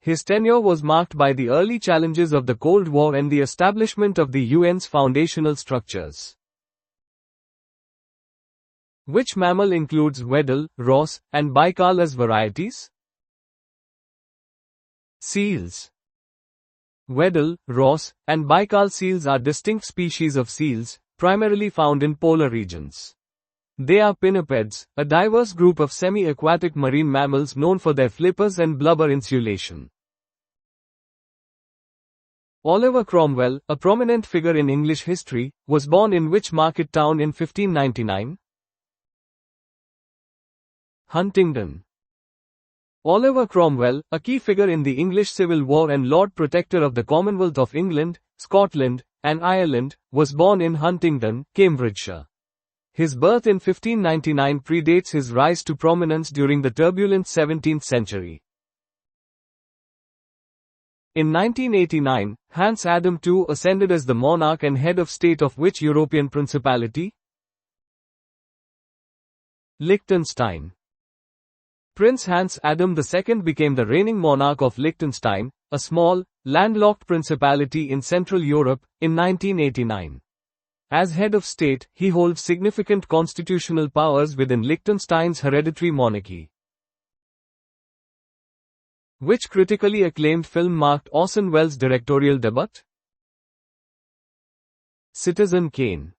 His tenure was marked by the early challenges of the Cold War and the establishment of the UN's foundational structures. Which mammal includes Weddell, Ross, and Baikal as varieties? Seals. Weddell, Ross, and Baikal seals are distinct species of seals, primarily found in polar regions. They are pinnipeds, a diverse group of semi-aquatic marine mammals known for their flippers and blubber insulation. Oliver Cromwell, a prominent figure in English history, was born in which market town in 1599? Huntingdon. Oliver Cromwell, a key figure in the English Civil War and Lord Protector of the Commonwealth of England, Scotland, and Ireland, was born in Huntingdon, Cambridgeshire. His birth in 1599 predates his rise to prominence during the turbulent 17th century. In 1989, Hans Adam II ascended as the monarch and head of state of which European principality? Liechtenstein. Prince Hans Adam II became the reigning monarch of Liechtenstein, a small, landlocked principality in Central Europe, in 1989. As head of state, he holds significant constitutional powers within Liechtenstein's hereditary monarchy. Which critically acclaimed film marked Orson Welles' directorial debut? Citizen Kane.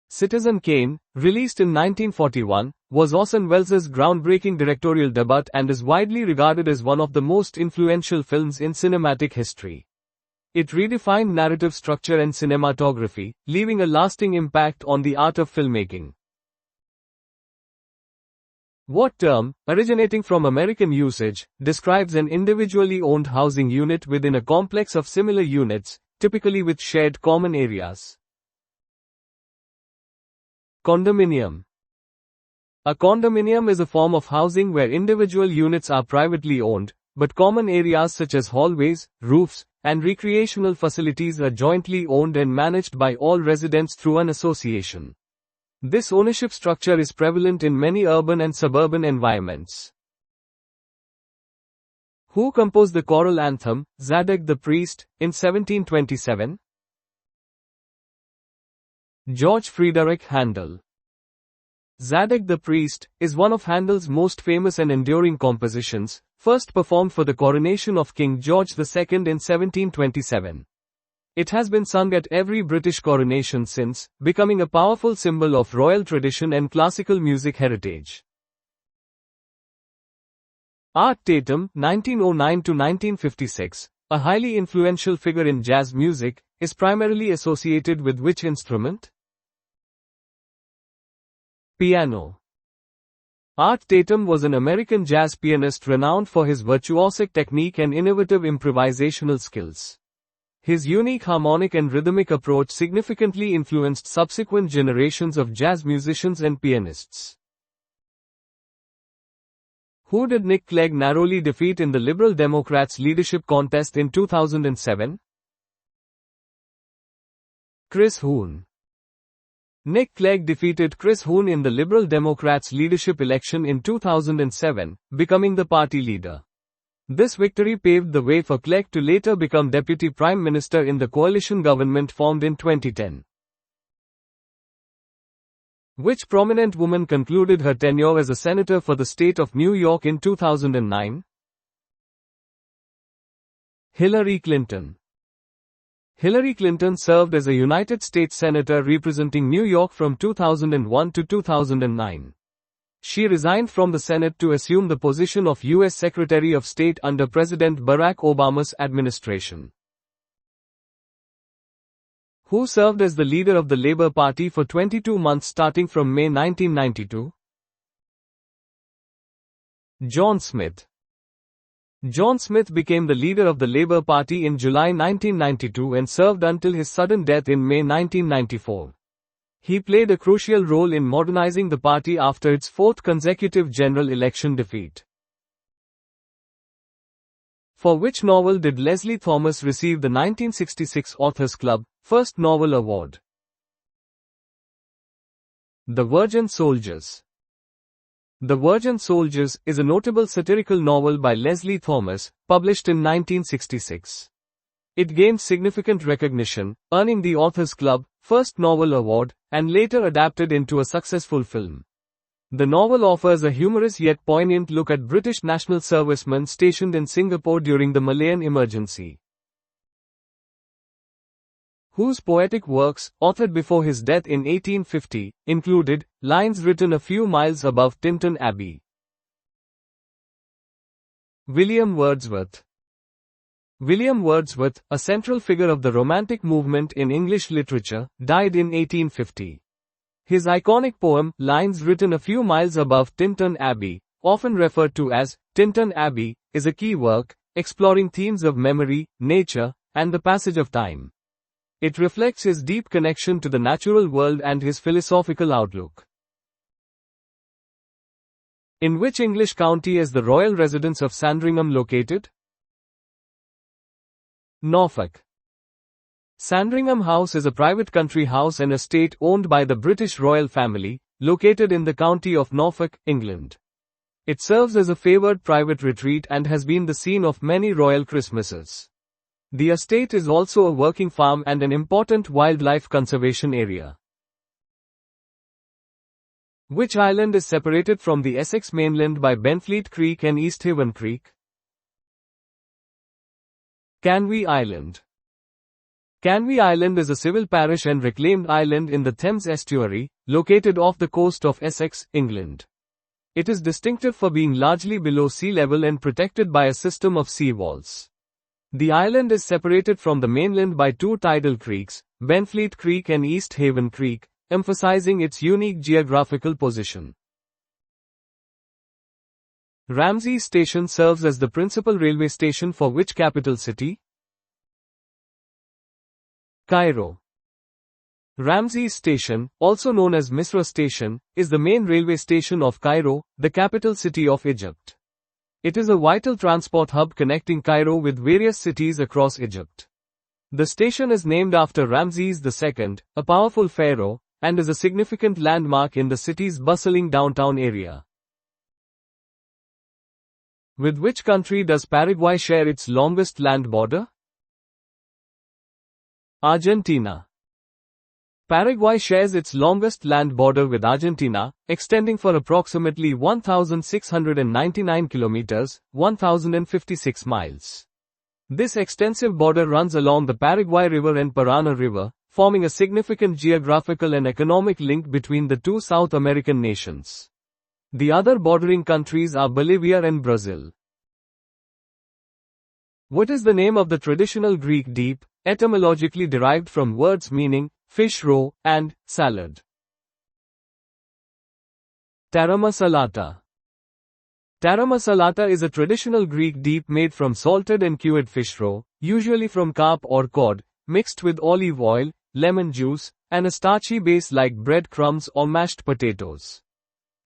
Citizen Kane, released in 1941, was Orson Welles' groundbreaking directorial debut and is widely regarded as one of the most influential films in cinematic history. It redefined narrative structure and cinematography, leaving a lasting impact on the art of filmmaking. What term, originating from American usage, describes an individually owned housing unit within a complex of similar units, typically with shared common areas? Condominium. A condominium is a form of housing where individual units are privately owned, but common areas such as hallways, roofs, and recreational facilities are jointly owned and managed by all residents through an association. This ownership structure is prevalent in many urban and suburban environments. Who composed the choral anthem, Zadok the Priest, in 1727? George Friedrich Handel. Zadok the Priest is one of Handel's most famous and enduring compositions, first performed for the coronation of King George II in 1727. It has been sung at every British coronation since, becoming a powerful symbol of royal tradition and classical music heritage. Art Tatum, 1909–1956, a highly influential figure in jazz music, is primarily associated with which instrument? Piano. Art Tatum was an American jazz pianist renowned for his virtuosic technique and innovative improvisational skills. His unique harmonic and rhythmic approach significantly influenced subsequent generations of jazz musicians and pianists. Who did Nick Clegg narrowly defeat in the Liberal Democrats' leadership contest in 2007? Chris Huhne. Nick Clegg defeated Chris Huhne in the Liberal Democrats' leadership election in 2007, becoming the party leader. This victory paved the way for Clegg to later become Deputy Prime Minister in the coalition government formed in 2010. Which prominent woman concluded her tenure as a senator for the state of New York in 2009? Hillary Clinton. Hillary Clinton served as a United States Senator representing New York from 2001 to 2009. She resigned from the Senate to assume the position of U.S. Secretary of State under President Barack Obama's administration. Who served as the leader of the Labour Party for 22 months starting from May 1992? John Smith. John Smith became the leader of the Labour Party in July 1992 and served until his sudden death in May 1994. He played a crucial role in modernizing the party after its fourth consecutive general election defeat. For which novel did Leslie Thomas receive the 1966 Authors Club First Novel Award? The Virgin Soldiers. The Virgin Soldiers is a notable satirical novel by Leslie Thomas, published in 1966. It gained significant recognition, earning the Authors Club First Novel Award, and later adapted into a successful film. The novel offers a humorous yet poignant look at British national servicemen stationed in Singapore during the Malayan emergency. Whose poetic works, authored before his death in 1850, included lines written a few miles above Tintern Abbey. William Wordsworth. William Wordsworth, a central figure of the Romantic movement in English literature, died in 1850. His iconic poem, Lines Written a Few Miles Above Tintern Abbey, often referred to as Tintern Abbey, is a key work, exploring themes of memory, nature, and the passage of time. It reflects his deep connection to the natural world and his philosophical outlook. In which English county is the royal residence of Sandringham located? Norfolk. Sandringham House is a private country house and estate owned by the British royal family, located in the county of Norfolk, England. It serves as a favoured private retreat and has been the scene of many royal Christmases. The estate is also a working farm and an important wildlife conservation area. Which island is separated from the Essex mainland by Benfleet Creek and East Haven Creek? Canvey Island. Canvey Island is a civil parish and reclaimed island in the Thames estuary, located off the coast of Essex, England. It is distinctive for being largely below sea level and protected by a system of sea walls. The island is separated from the mainland by two tidal creeks, Benfleet Creek and East Haven Creek, emphasizing its unique geographical position. Ramsey Station serves as the principal railway station for which capital city? Cairo. Ramses Station, also known as Misra Station, is the main railway station of Cairo, the capital city of Egypt. It is a vital transport hub connecting Cairo with various cities across Egypt. The station is named after Ramses II, a powerful pharaoh, and is a significant landmark in the city's bustling downtown area. With which country does Paraguay share its longest land border? Argentina. Paraguay shares its longest land border with Argentina, extending for approximately 1,699 kilometers, 1,056 miles. This extensive border runs along the Paraguay River and Parana River, forming a significant geographical and economic link between the two South American nations. The other bordering countries are Bolivia and Brazil. What is the name of the traditional Greek deep, etymologically derived from words meaning fish roe and salad? Tarama salata. Tarama salata is a traditional Greek deep made from salted and cured fish roe, usually from carp or cod, mixed with olive oil, lemon juice, and a starchy base like bread crumbs or mashed potatoes.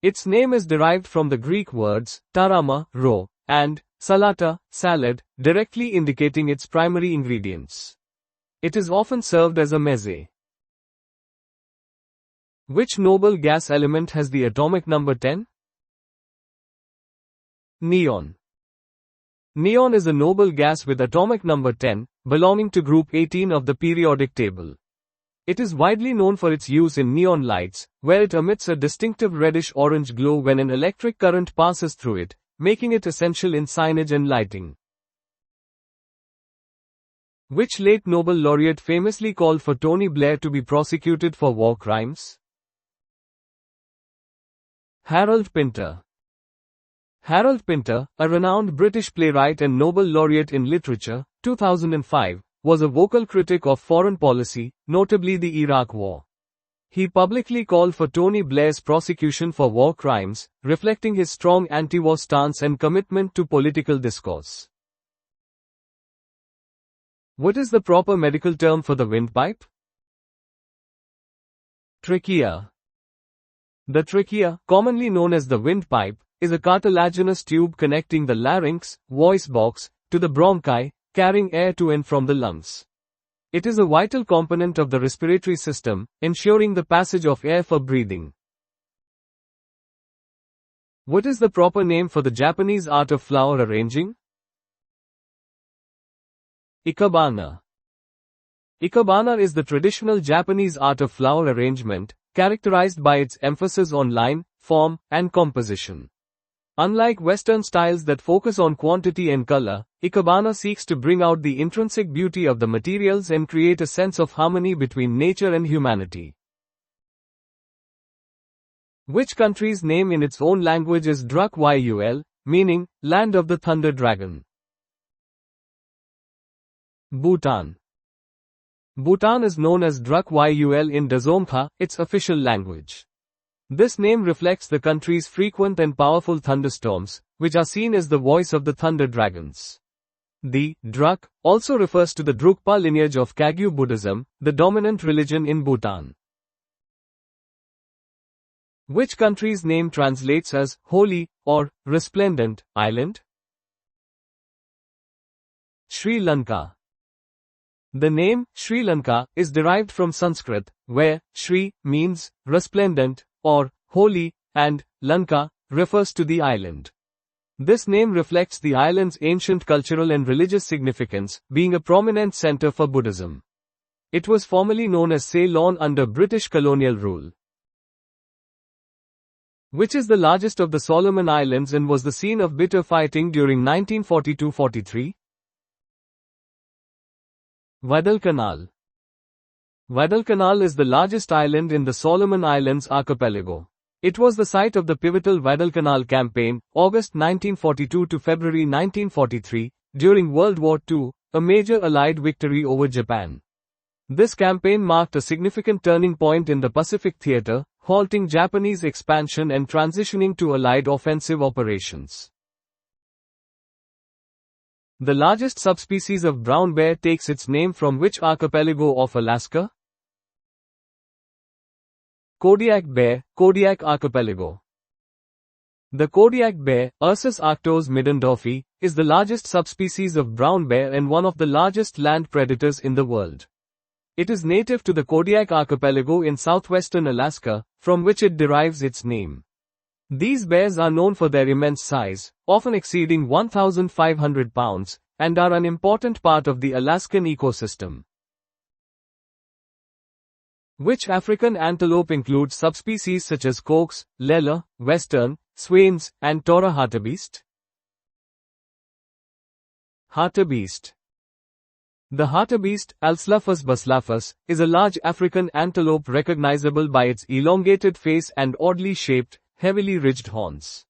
Its name is derived from the Greek words tarama, roe, and salata, salad, directly indicating its primary ingredients. It is often served as a meze. Which noble gas element has the atomic number 10? Neon. Neon is a noble gas with atomic number 10, belonging to group 18 of the periodic table. It is widely known for its use in neon lights, where it emits a distinctive reddish-orange glow when an electric current passes through it, making it essential in signage and lighting. Which late Nobel laureate famously called for Tony Blair to be prosecuted for war crimes? Harold Pinter. Harold Pinter, a renowned British playwright and Nobel laureate in literature, 2005, was a vocal critic of foreign policy, notably the Iraq War. He publicly called for Tony Blair's prosecution for war crimes, reflecting his strong anti-war stance and commitment to political discourse. What is the proper medical term for the windpipe? Trachea. The trachea, commonly known as the windpipe, is a cartilaginous tube connecting the larynx, voice box, to the bronchi, carrying air to and from the lungs. It is a vital component of the respiratory system, ensuring the passage of air for breathing. What is the proper name for the Japanese art of flower arranging? Ikebana. Ikebana is the traditional Japanese art of flower arrangement, characterized by its emphasis on line, form, and composition. Unlike Western styles that focus on quantity and color, Ikebana seeks to bring out the intrinsic beauty of the materials and create a sense of harmony between nature and humanity. Which country's name in its own language is Druk-Yul, meaning, Land of the Thunder Dragon? Bhutan. Bhutan is known as Druk-Yul in Dzongkha, its official language. This name reflects the country's frequent and powerful thunderstorms, which are seen as the voice of the thunder dragons. The Druk also refers to the Drukpa lineage of Kagyu Buddhism, the dominant religion in Bhutan. Which country's name translates as holy or resplendent island? Sri Lanka. The name Sri Lanka is derived from Sanskrit, where Sri means resplendent or holy, and Lanka refers to the island. This name reflects the island's ancient cultural and religious significance, being a prominent center for Buddhism. It was formerly known as Ceylon under British colonial rule. Which is the largest of the Solomon Islands and was the scene of bitter fighting during 1942-43? Guadalcanal. Guadalcanal is the largest island in the Solomon Islands archipelago. It was the site of the pivotal Guadalcanal campaign, August 1942 to February 1943, during World War II, a major Allied victory over Japan. This campaign marked a significant turning point in the Pacific theater, halting Japanese expansion and transitioning to Allied offensive operations. The largest subspecies of brown bear takes its name from which archipelago of Alaska? Kodiak bear, Kodiak archipelago. The Kodiak bear, Ursus arctos middendorfi, is the largest subspecies of brown bear and one of the largest land predators in the world. It is native to the Kodiak archipelago in southwestern Alaska, from which it derives its name. These bears are known for their immense size, often exceeding 1,500 pounds, and are an important part of the Alaskan ecosystem. Which African antelope includes subspecies such as Cox, Lela, Western, Swains, and Tora hartebeest? Hartebeest. The hartebeest, Alslaphus buslaphus, is a large African antelope recognizable by its elongated face and oddly shaped, heavily ridged horns.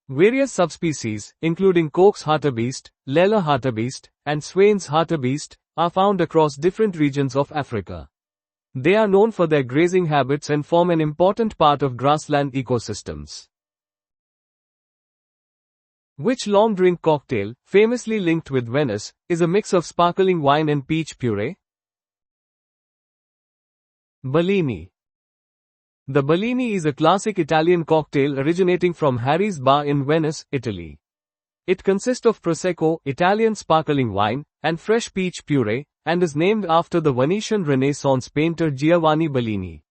Various subspecies, including Cox hartebeest, Lela hartebeest, and Swains hartebeest, are found across different regions of Africa. They are known for their grazing habits and form an important part of grassland ecosystems. Which long drink cocktail, famously linked with Venice, is a mix of sparkling wine and peach puree? Bellini. The Bellini is a classic Italian cocktail originating from Harry's Bar in Venice, Italy. It consists of Prosecco, Italian sparkling wine, and fresh peach puree, and is named after the Venetian Renaissance painter Giovanni Bellini.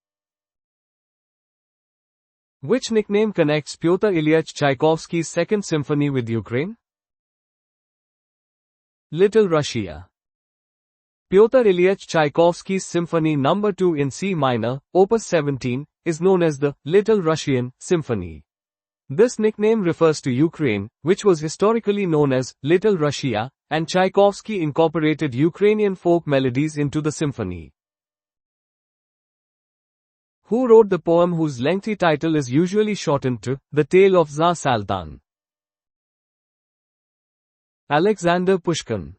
Which nickname connects Pyotr Ilyich Tchaikovsky's Second Symphony with Ukraine? Little Russia. Pyotr Ilyich Tchaikovsky's Symphony No. 2 in C minor, Opus 17, is known as the Little Russian Symphony. This nickname refers to Ukraine, which was historically known as Little Russia, and Tchaikovsky incorporated Ukrainian folk melodies into the symphony. Who wrote the poem whose lengthy title is usually shortened to The Tale of Tsar Saltan? Alexander Pushkin.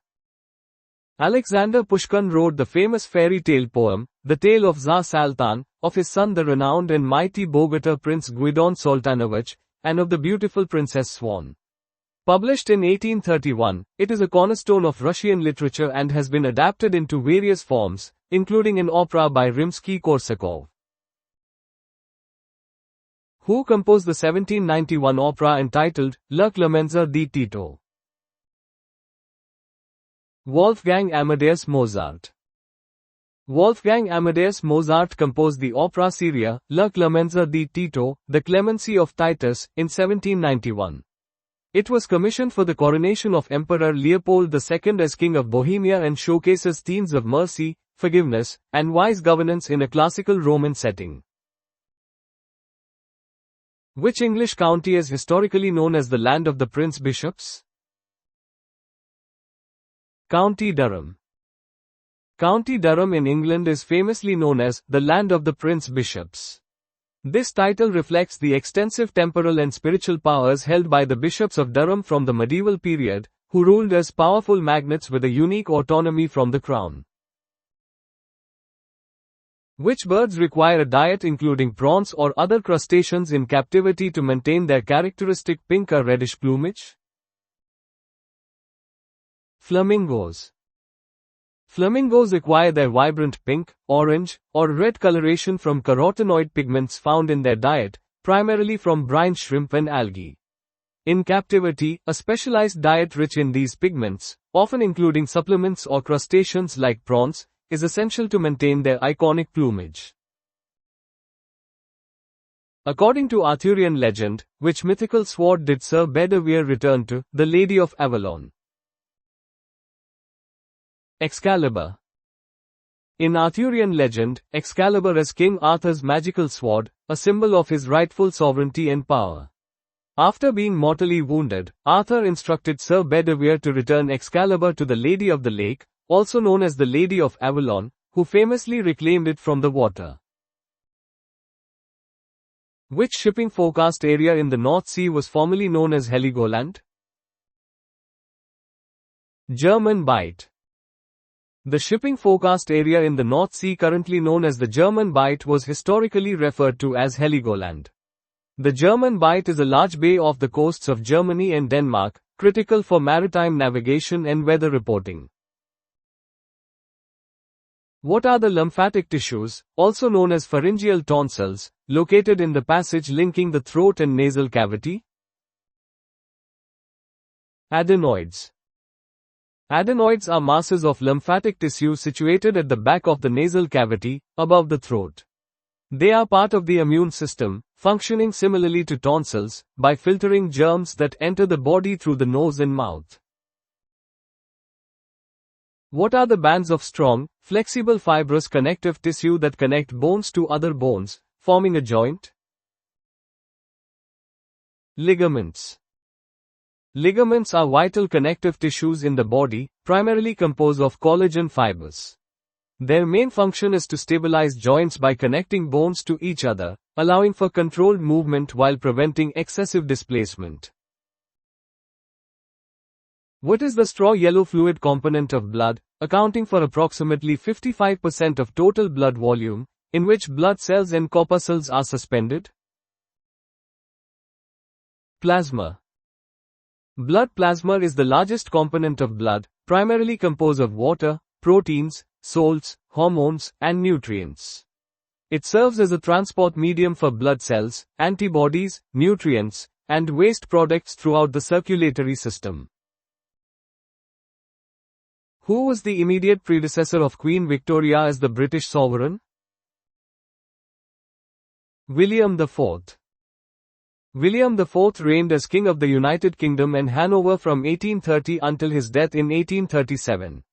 Alexander Pushkin wrote the famous fairy tale poem, The Tale of Tsar Saltan, of his son the renowned and mighty Bogatar Prince Gvidon Sultanovich, and of the beautiful Princess Swan. Published in 1831, it is a cornerstone of Russian literature and has been adapted into various forms, including an opera by Rimsky-Korsakov. Who composed the 1791 opera entitled La Clemenza di Tito? Wolfgang Amadeus Mozart. Wolfgang Amadeus Mozart composed the opera seria, La Clemenza di Tito, The Clemency of Titus, in 1791. It was commissioned for the coronation of Emperor Leopold II as King of Bohemia and showcases themes of mercy, forgiveness, and wise governance in a classical Roman setting. Which English county is historically known as the land of the Prince Bishops? County Durham. County Durham in England is famously known as the land of the Prince Bishops. This title reflects the extensive temporal and spiritual powers held by the bishops of Durham from the medieval period, who ruled as powerful magnates with a unique autonomy from the crown. Which birds require a diet including prawns or other crustaceans in captivity to maintain their characteristic pink or reddish plumage? Flamingos. Flamingos acquire their vibrant pink, orange, or red coloration from carotenoid pigments found in their diet, primarily from brine shrimp and algae. In captivity, a specialized diet rich in these pigments, often including supplements or crustaceans like prawns, is essential to maintain their iconic plumage. According to Arthurian legend, which mythical sword did Sir Bedivere return to, the Lady of Avalon? Excalibur. In Arthurian legend, Excalibur is King Arthur's magical sword, a symbol of his rightful sovereignty and power. After being mortally wounded, Arthur instructed Sir Bedivere to return Excalibur to the Lady of the Lake, also known as the Lady of Avalon, who famously reclaimed it from the water. Which shipping forecast area in the North Sea was formerly known as Heligoland? German Bight. The shipping forecast area in the North Sea currently known as the German Bight was historically referred to as Heligoland. The German Bight is a large bay off the coasts of Germany and Denmark, critical for maritime navigation and weather reporting. What are the lymphatic tissues, also known as pharyngeal tonsils, located in the passage linking the throat and nasal cavity? Adenoids. Adenoids are masses of lymphatic tissue situated at the back of the nasal cavity, above the throat. They are part of the immune system, functioning similarly to tonsils, by filtering germs that enter the body through the nose and mouth. What are the bands of strong, flexible fibrous connective tissue that connect bones to other bones, forming a joint? Ligaments. Ligaments are vital connective tissues in the body, primarily composed of collagen fibers. Their main function is to stabilize joints by connecting bones to each other, allowing for controlled movement while preventing excessive displacement. What is the straw yellow fluid component of blood, accounting for approximately 55% of total blood volume, in which blood cells and corpuscles are suspended? Plasma. Blood plasma is the largest component of blood, primarily composed of water, proteins, salts, hormones, and nutrients. It serves as a transport medium for blood cells, antibodies, nutrients, and waste products throughout the circulatory system. Who was the immediate predecessor of Queen Victoria as the British sovereign? William IV. William IV reigned as King of the United Kingdom and Hanover from 1830 until his death in 1837.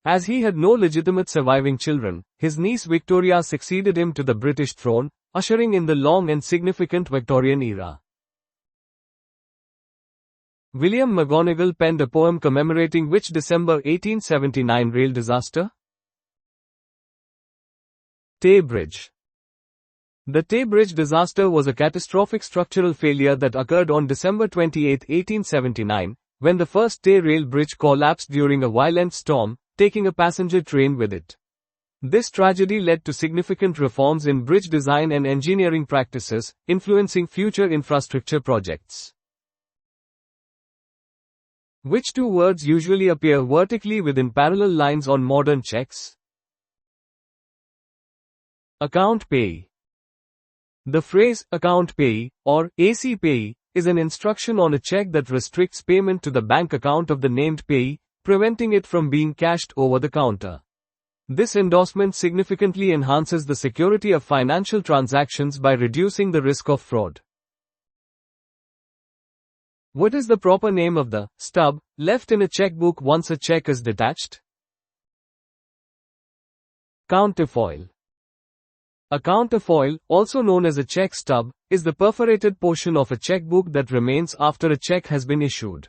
As he had no legitimate surviving children, his niece Victoria succeeded him to the British throne, ushering in the long and significant Victorian era. William McGonagall penned a poem commemorating which December 1879 rail disaster? Tay Bridge. The Tay Bridge disaster was a catastrophic structural failure that occurred on December 28, 1879, when the first Tay rail bridge collapsed during a violent storm, taking a passenger train with it. This tragedy led to significant reforms in bridge design and engineering practices, influencing future infrastructure projects. Which two words usually appear vertically within parallel lines on modern checks? Account payee. The phrase, account payee, or AC payee, is an instruction on a check that restricts payment to the bank account of the named payee, preventing it from being cashed over the counter. This endorsement significantly enhances the security of financial transactions by reducing the risk of fraud. What is the proper name of the stub left in a checkbook once a check is detached? Counterfoil. A counterfoil, also known as a check stub, is the perforated portion of a checkbook that remains after a check has been issued.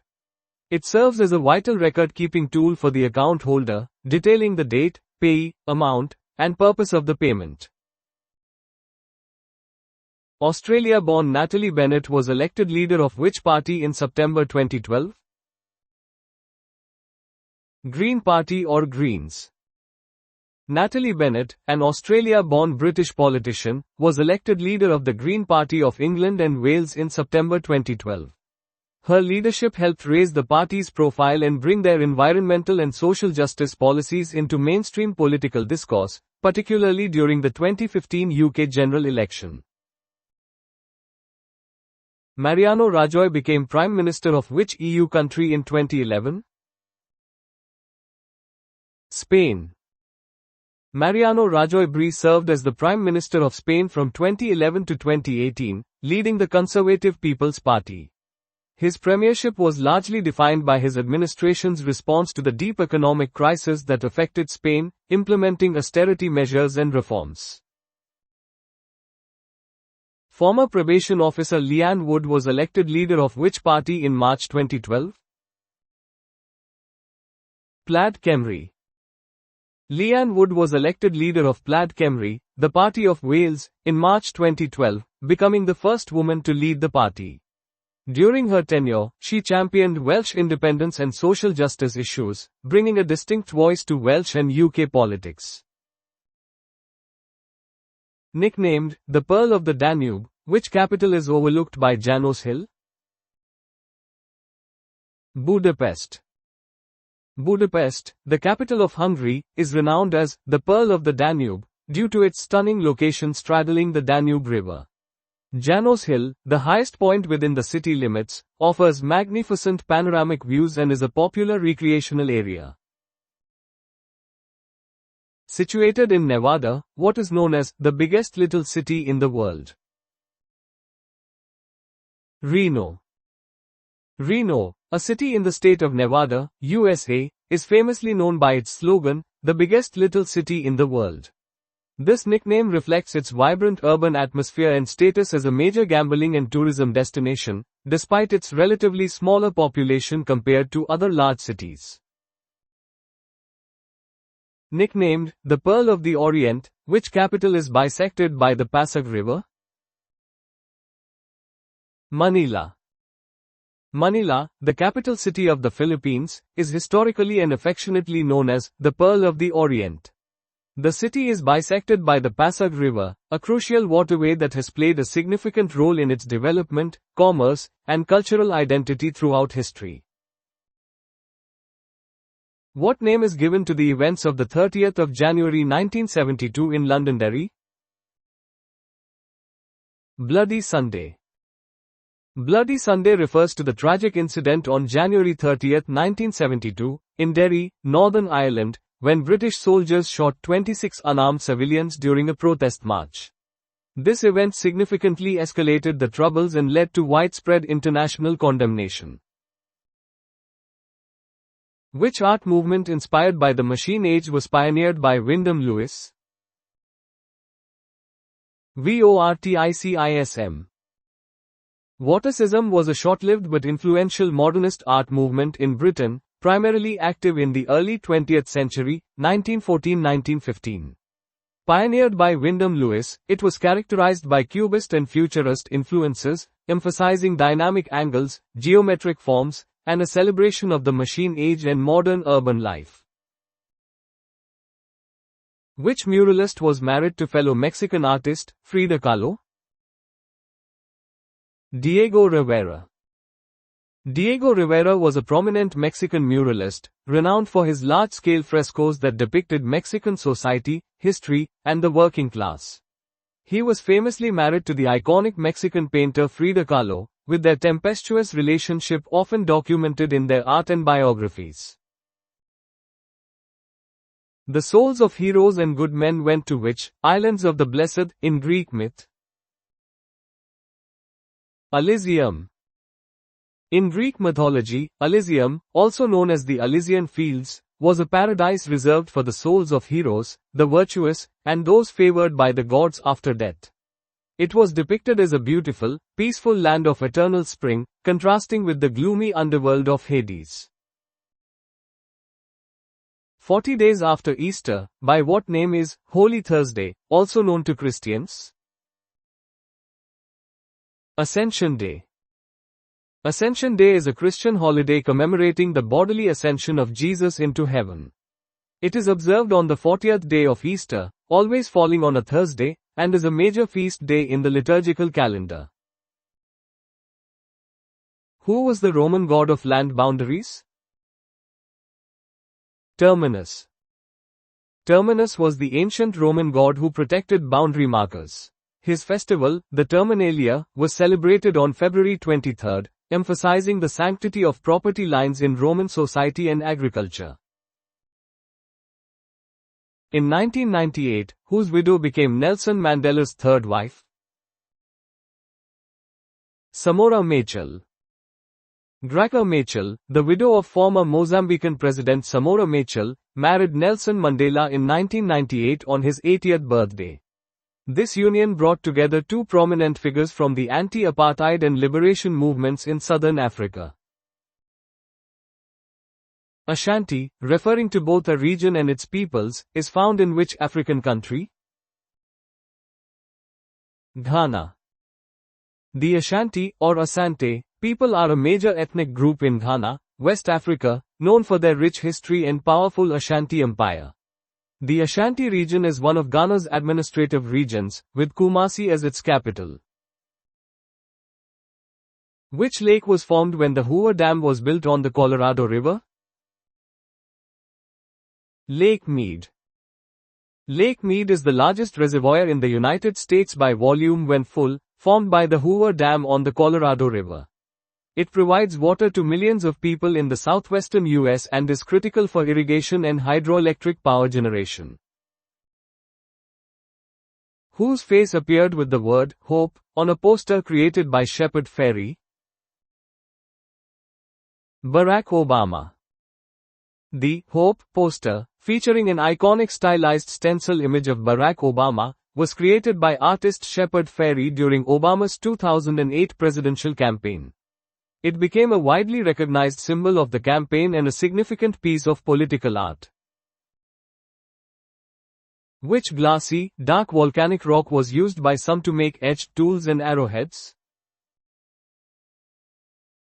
It serves as a vital record-keeping tool for the account holder, detailing the date, payee, amount, and purpose of the payment. Australia-born Natalie Bennett was elected leader of which party in September 2012? Green Party or Greens? Natalie Bennett, an Australia-born British politician, was elected leader of the Green Party of England and Wales in September 2012. Her leadership helped raise the party's profile and bring their environmental and social justice policies into mainstream political discourse, particularly during the 2015 UK general election. Mariano Rajoy became Prime Minister of which EU country in 2011? Spain. Mariano Rajoy served as the Prime Minister of Spain from 2011 to 2018, leading the Conservative People's Party. His premiership was largely defined by his administration's response to the deep economic crisis that affected Spain, implementing austerity measures and reforms. Former probation officer Leanne Wood was elected leader of which party in March 2012? Plaid Cymru. Leanne Wood was elected leader of Plaid Cymru, the party of Wales, in March 2012, becoming the first woman to lead the party. During her tenure, she championed Welsh independence and social justice issues, bringing a distinct voice to Welsh and UK politics. Nicknamed the Pearl of the Danube, which capital is overlooked by Janos Hill? Budapest. Budapest, the capital of Hungary, is renowned as the Pearl of the Danube due to its stunning location straddling the Danube River. Janos Hill, the highest point within the city limits, offers magnificent panoramic views and is a popular recreational area. Situated in Nevada, what is known as the biggest little city in the world? Reno. Reno, a city in the state of Nevada, USA, is famously known by its slogan, the biggest little city in the world. This nickname reflects its vibrant urban atmosphere and status as a major gambling and tourism destination, despite its relatively smaller population compared to other large cities. Nicknamed the Pearl of the Orient, which capital is bisected by the Pasig River? Manila. Manila, the capital city of the Philippines, is historically and affectionately known as the Pearl of the Orient. The city is bisected by the Pasig River, a crucial waterway that has played a significant role in its development, commerce, and cultural identity throughout history. What name is given to the events of the 30th of January 1972 in Londonderry? Bloody Sunday. Bloody Sunday refers to the tragic incident on January 30, 1972, in Derry, Northern Ireland, when British soldiers shot 26 unarmed civilians during a protest march. This event significantly escalated the troubles and led to widespread international condemnation. Which art movement inspired by the Machine Age was pioneered by Wyndham Lewis? Vorticism. Vorticism was a short-lived but influential modernist art movement in Britain, primarily active in the early 20th century, 1914-1915. Pioneered by Wyndham Lewis, it was characterized by Cubist and Futurist influences, emphasizing dynamic angles, geometric forms, and a celebration of the machine age and modern urban life. Which muralist was married to fellow Mexican artist, Frida Kahlo? Diego Rivera. Diego Rivera was a prominent Mexican muralist, renowned for his large-scale frescoes that depicted Mexican society, history, and the working class. He was famously married to the iconic Mexican painter Frida Kahlo, with their tempestuous relationship often documented in their art and biographies. The souls of heroes and good men went to which islands of the blessed in Greek myth? Elysium. In Greek mythology, Elysium, also known as the Elysian Fields, was a paradise reserved for the souls of heroes, the virtuous, and those favored by the gods after death. It was depicted as a beautiful, peaceful land of eternal spring, contrasting with the gloomy underworld of Hades. 40 days after Easter, by what name is Holy Thursday, also known to Christians? Ascension Day. Ascension Day is a Christian holiday commemorating the bodily ascension of Jesus into heaven. It is observed on the 40th day of Easter, always falling on a Thursday, and is a major feast day in the liturgical calendar. Who was the Roman god of land boundaries? Terminus. Terminus was the ancient Roman god who protected boundary markers. His festival, the Terminalia, was celebrated on February 23, emphasizing the sanctity of property lines in Roman society and agriculture. In 1998, whose widow became Nelson Mandela's third wife? Samora Machel. Graca Machel, the widow of former Mozambican President Samora Machel, married Nelson Mandela in 1998 on his 80th birthday. This union brought together two prominent figures from the anti-apartheid and liberation movements in southern Africa. Ashanti, referring to both a region and its peoples, is found in which African country? Ghana. The Ashanti, or Asante, people are a major ethnic group in Ghana, West Africa, known for their rich history and powerful Ashanti Empire. The Ashanti region is one of Ghana's administrative regions, with Kumasi as its capital. Which lake was formed when the Hoover Dam was built on the Colorado River? Lake Mead. Lake Mead is the largest reservoir in the United States by volume when full, formed by the Hoover Dam on the Colorado River. It provides water to millions of people in the southwestern U.S. and is critical for irrigation and hydroelectric power generation. Whose face appeared with the word, hope, on a poster created by Shepard Fairey? Barack Obama. The Hope poster, featuring an iconic stylized stencil image of Barack Obama, was created by artist Shepard Fairey during Obama's 2008 presidential campaign. It became a widely recognized symbol of the campaign and a significant piece of political art. Which glassy, dark volcanic rock was used by some to make etched tools and arrowheads?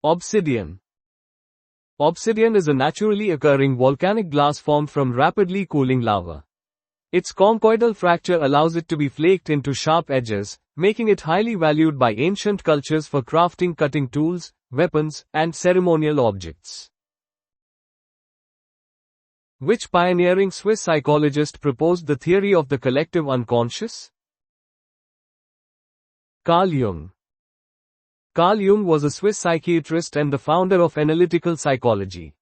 Obsidian. Obsidian is a naturally occurring volcanic glass formed from rapidly cooling lava. Its conchoidal fracture allows it to be flaked into sharp edges, making it highly valued by ancient cultures for crafting cutting tools, weapons, and ceremonial objects. Which pioneering Swiss psychologist proposed the theory of the collective unconscious? Carl Jung. Carl Jung was a Swiss psychiatrist and the founder of analytical psychology.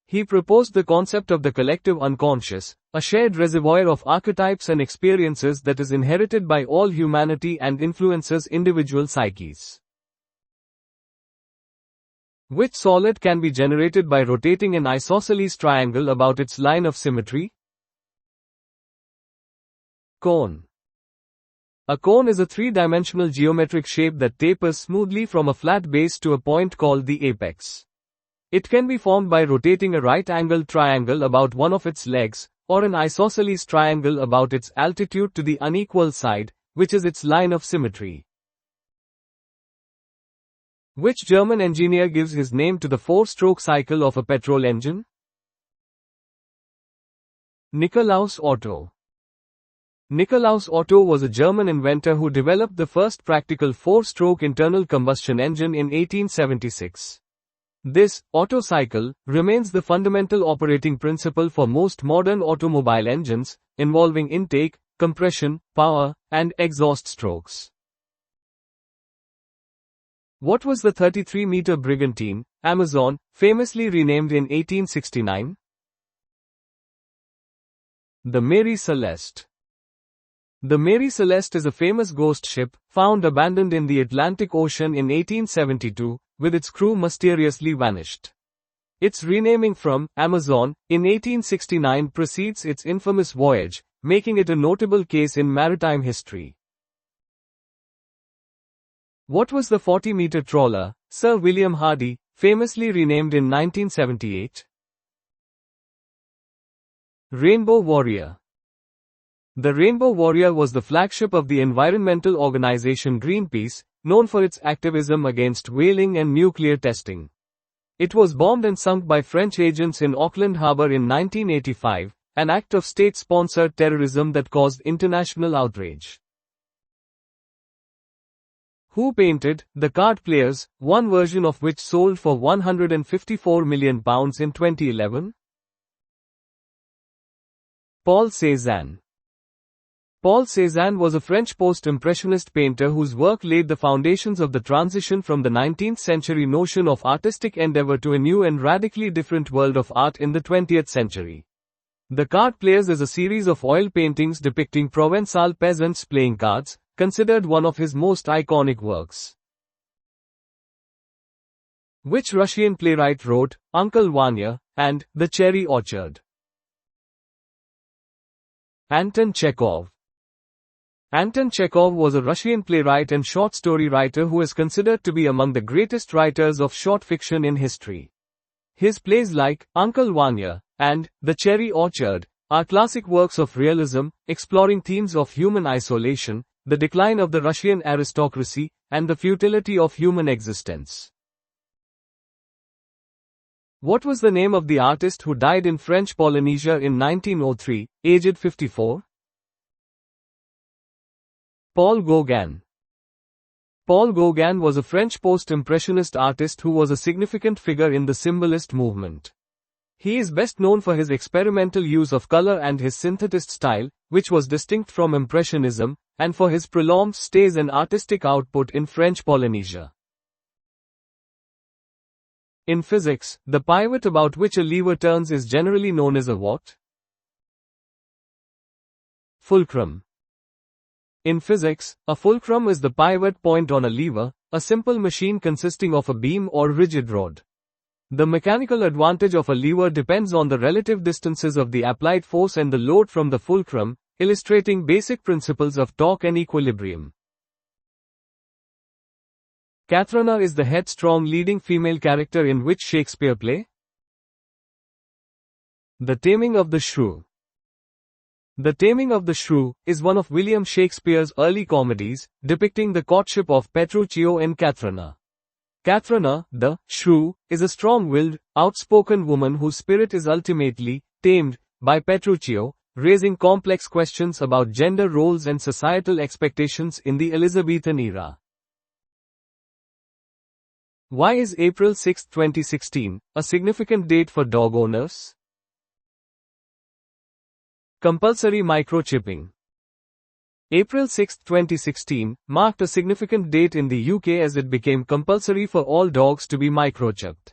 He proposed the concept of the collective unconscious, a shared reservoir of archetypes and experiences that is inherited by all humanity and influences individual psyches. Which solid can be generated by rotating an isosceles triangle about its line of symmetry? Cone. A cone is a three-dimensional geometric shape that tapers smoothly from a flat base to a point called the apex. It can be formed by rotating a right-angled triangle about one of its legs, or an isosceles triangle about its altitude to the unequal side, which is its line of symmetry. Which German engineer gives his name to the four-stroke cycle of a petrol engine? Nikolaus Otto. Nikolaus Otto was a German inventor who developed the first practical four-stroke internal combustion engine in 1876. This Otto cycle remains the fundamental operating principle for most modern automobile engines, involving intake, compression, power, and exhaust strokes. What was the 33-meter brigantine, Amazon, famously renamed in 1869? The Mary Celeste. The Mary Celeste is a famous ghost ship, found abandoned in the Atlantic Ocean in 1872, with its crew mysteriously vanished. Its renaming from Amazon in 1869 precedes its infamous voyage, making it a notable case in maritime history. What was the 40-meter trawler, Sir William Hardy, famously renamed in 1978? Rainbow Warrior. The Rainbow Warrior was the flagship of the environmental organization Greenpeace, known for its activism against whaling and nuclear testing. It was bombed and sunk by French agents in Auckland Harbour in 1985, an act of state-sponsored terrorism that caused international outrage. Who painted The Card Players, one version of which sold for £154 million in 2011? Paul Cézanne. Paul Cézanne was a French post-impressionist painter whose work laid the foundations of the transition from the 19th century notion of artistic endeavor to a new and radically different world of art in the 20th century. The Card Players is a series of oil paintings depicting Provençal peasants playing cards, considered one of his most iconic works. Which Russian playwright wrote Uncle Vanya and The Cherry Orchard? Anton Chekhov. Anton Chekhov was a Russian playwright and short story writer who is considered to be among the greatest writers of short fiction in history. His plays like Uncle Vanya and The Cherry Orchard are classic works of realism, exploring themes of human isolation, the decline of the Russian aristocracy, and the futility of human existence. What was the name of the artist who died in French Polynesia in 1903, aged 54? Paul Gauguin. Paul Gauguin was a French post-impressionist artist who was a significant figure in the symbolist movement. He is best known for his experimental use of color and his synthetist style, which was distinct from Impressionism, and for his prolonged stays and artistic output in French Polynesia. In physics, the pivot about which a lever turns is generally known as a what? Fulcrum. In physics, a fulcrum is the pivot point on a lever, a simple machine consisting of a beam or rigid rod. The mechanical advantage of a lever depends on the relative distances of the applied force and the load from the fulcrum, illustrating basic principles of torque and equilibrium. Katharina is the headstrong leading female character in which Shakespeare play? The Taming of the Shrew. The Taming of the Shrew is one of William Shakespeare's early comedies, depicting the courtship of Petruchio and Katharina. Katharina, the shrew, is a strong-willed, outspoken woman whose spirit is ultimately tamed by Petruchio, raising complex questions about gender roles and societal expectations in the Elizabethan era. Why is April 6, 2016, a significant date for dog owners? Compulsory microchipping. April 6, 2016, marked a significant date in the UK as it became compulsory for all dogs to be microchipped.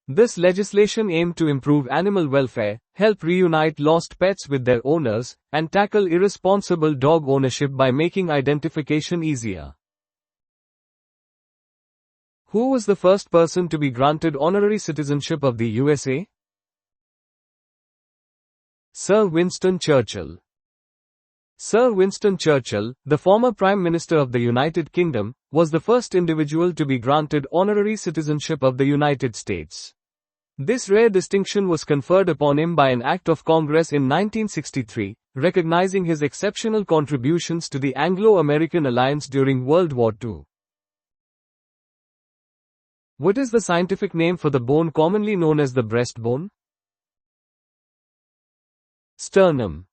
This legislation aimed to improve animal welfare, help reunite lost pets with their owners, and tackle irresponsible dog ownership by making identification easier. Who was the first person to be granted honorary citizenship of the USA? Sir Winston Churchill. Sir Winston Churchill, the former Prime Minister of the United Kingdom, was the first individual to be granted honorary citizenship of the United States. This rare distinction was conferred upon him by an Act of Congress in 1963, recognizing his exceptional contributions to the Anglo-American alliance during World War II. What is the scientific name for the bone commonly known as the breastbone? Sternum.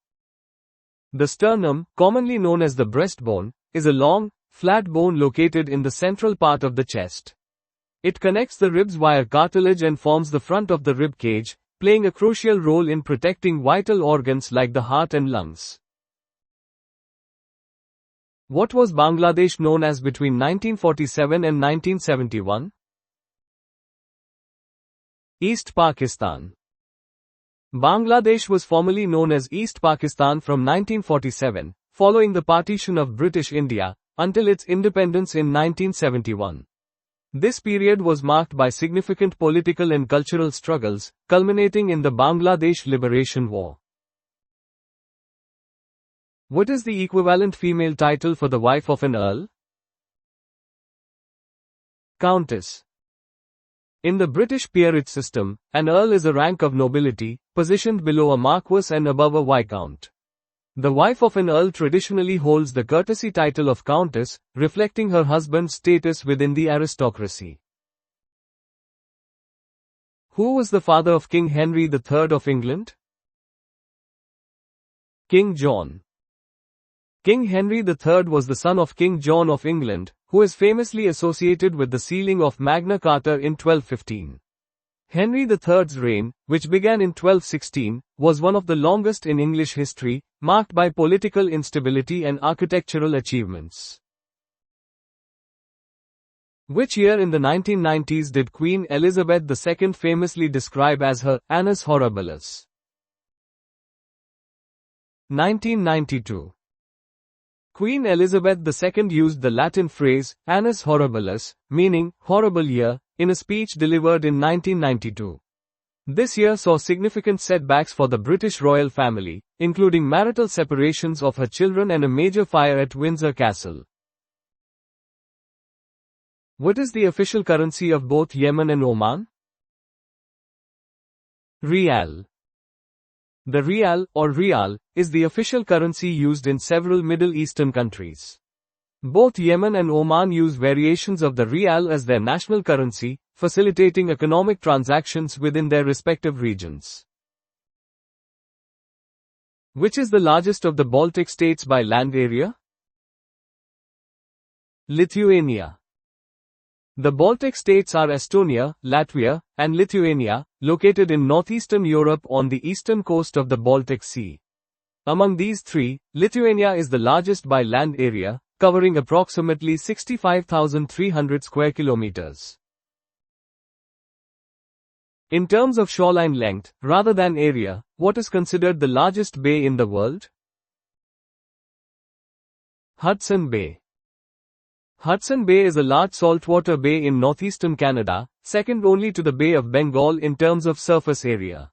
The sternum, commonly known as the breastbone, is a long, flat bone located in the central part of the chest. It connects the ribs via cartilage and forms the front of the rib cage, playing a crucial role in protecting vital organs like the heart and lungs. What was Bangladesh known as between 1947 and 1971? East Pakistan. Bangladesh was formerly known as East Pakistan from 1947, following the partition of British India, until its independence in 1971. This period was marked by significant political and cultural struggles, culminating in the Bangladesh Liberation War. What is the equivalent female title for the wife of an earl? Countess. In the British peerage system, an earl is a rank of nobility, positioned below a marquess and above a viscount. The wife of an earl traditionally holds the courtesy title of countess, reflecting her husband's status within the aristocracy. Who was the father of King Henry III of England? King John. King Henry III was the son of King John of England, who is famously associated with the sealing of Magna Carta in 1215. Henry III's reign, which began in 1216, was one of the longest in English history, marked by political instability and architectural achievements. Which year in the 1990s did Queen Elizabeth II famously describe as her annus horribilis? 1992. Queen Elizabeth II used the Latin phrase, annus horribilis, meaning, horrible year, in a speech delivered in 1992. This year saw significant setbacks for the British royal family, including marital separations of her children and a major fire at Windsor Castle. What is the official currency of both Yemen and Oman? Rial. The rial, or rial, is the official currency used in several Middle Eastern countries. Both Yemen and Oman use variations of the rial as their national currency, facilitating economic transactions within their respective regions. Which is the largest of the Baltic states by land area? Lithuania. The Baltic states are Estonia, Latvia, and Lithuania, located in northeastern Europe on the eastern coast of the Baltic Sea. Among these three, Lithuania is the largest by land area, covering approximately 65,300 square kilometers. In terms of shoreline length, rather than area, what is considered the largest bay in the world? Hudson Bay. Hudson Bay is a large saltwater bay in northeastern Canada, second only to the Bay of Bengal in terms of surface area.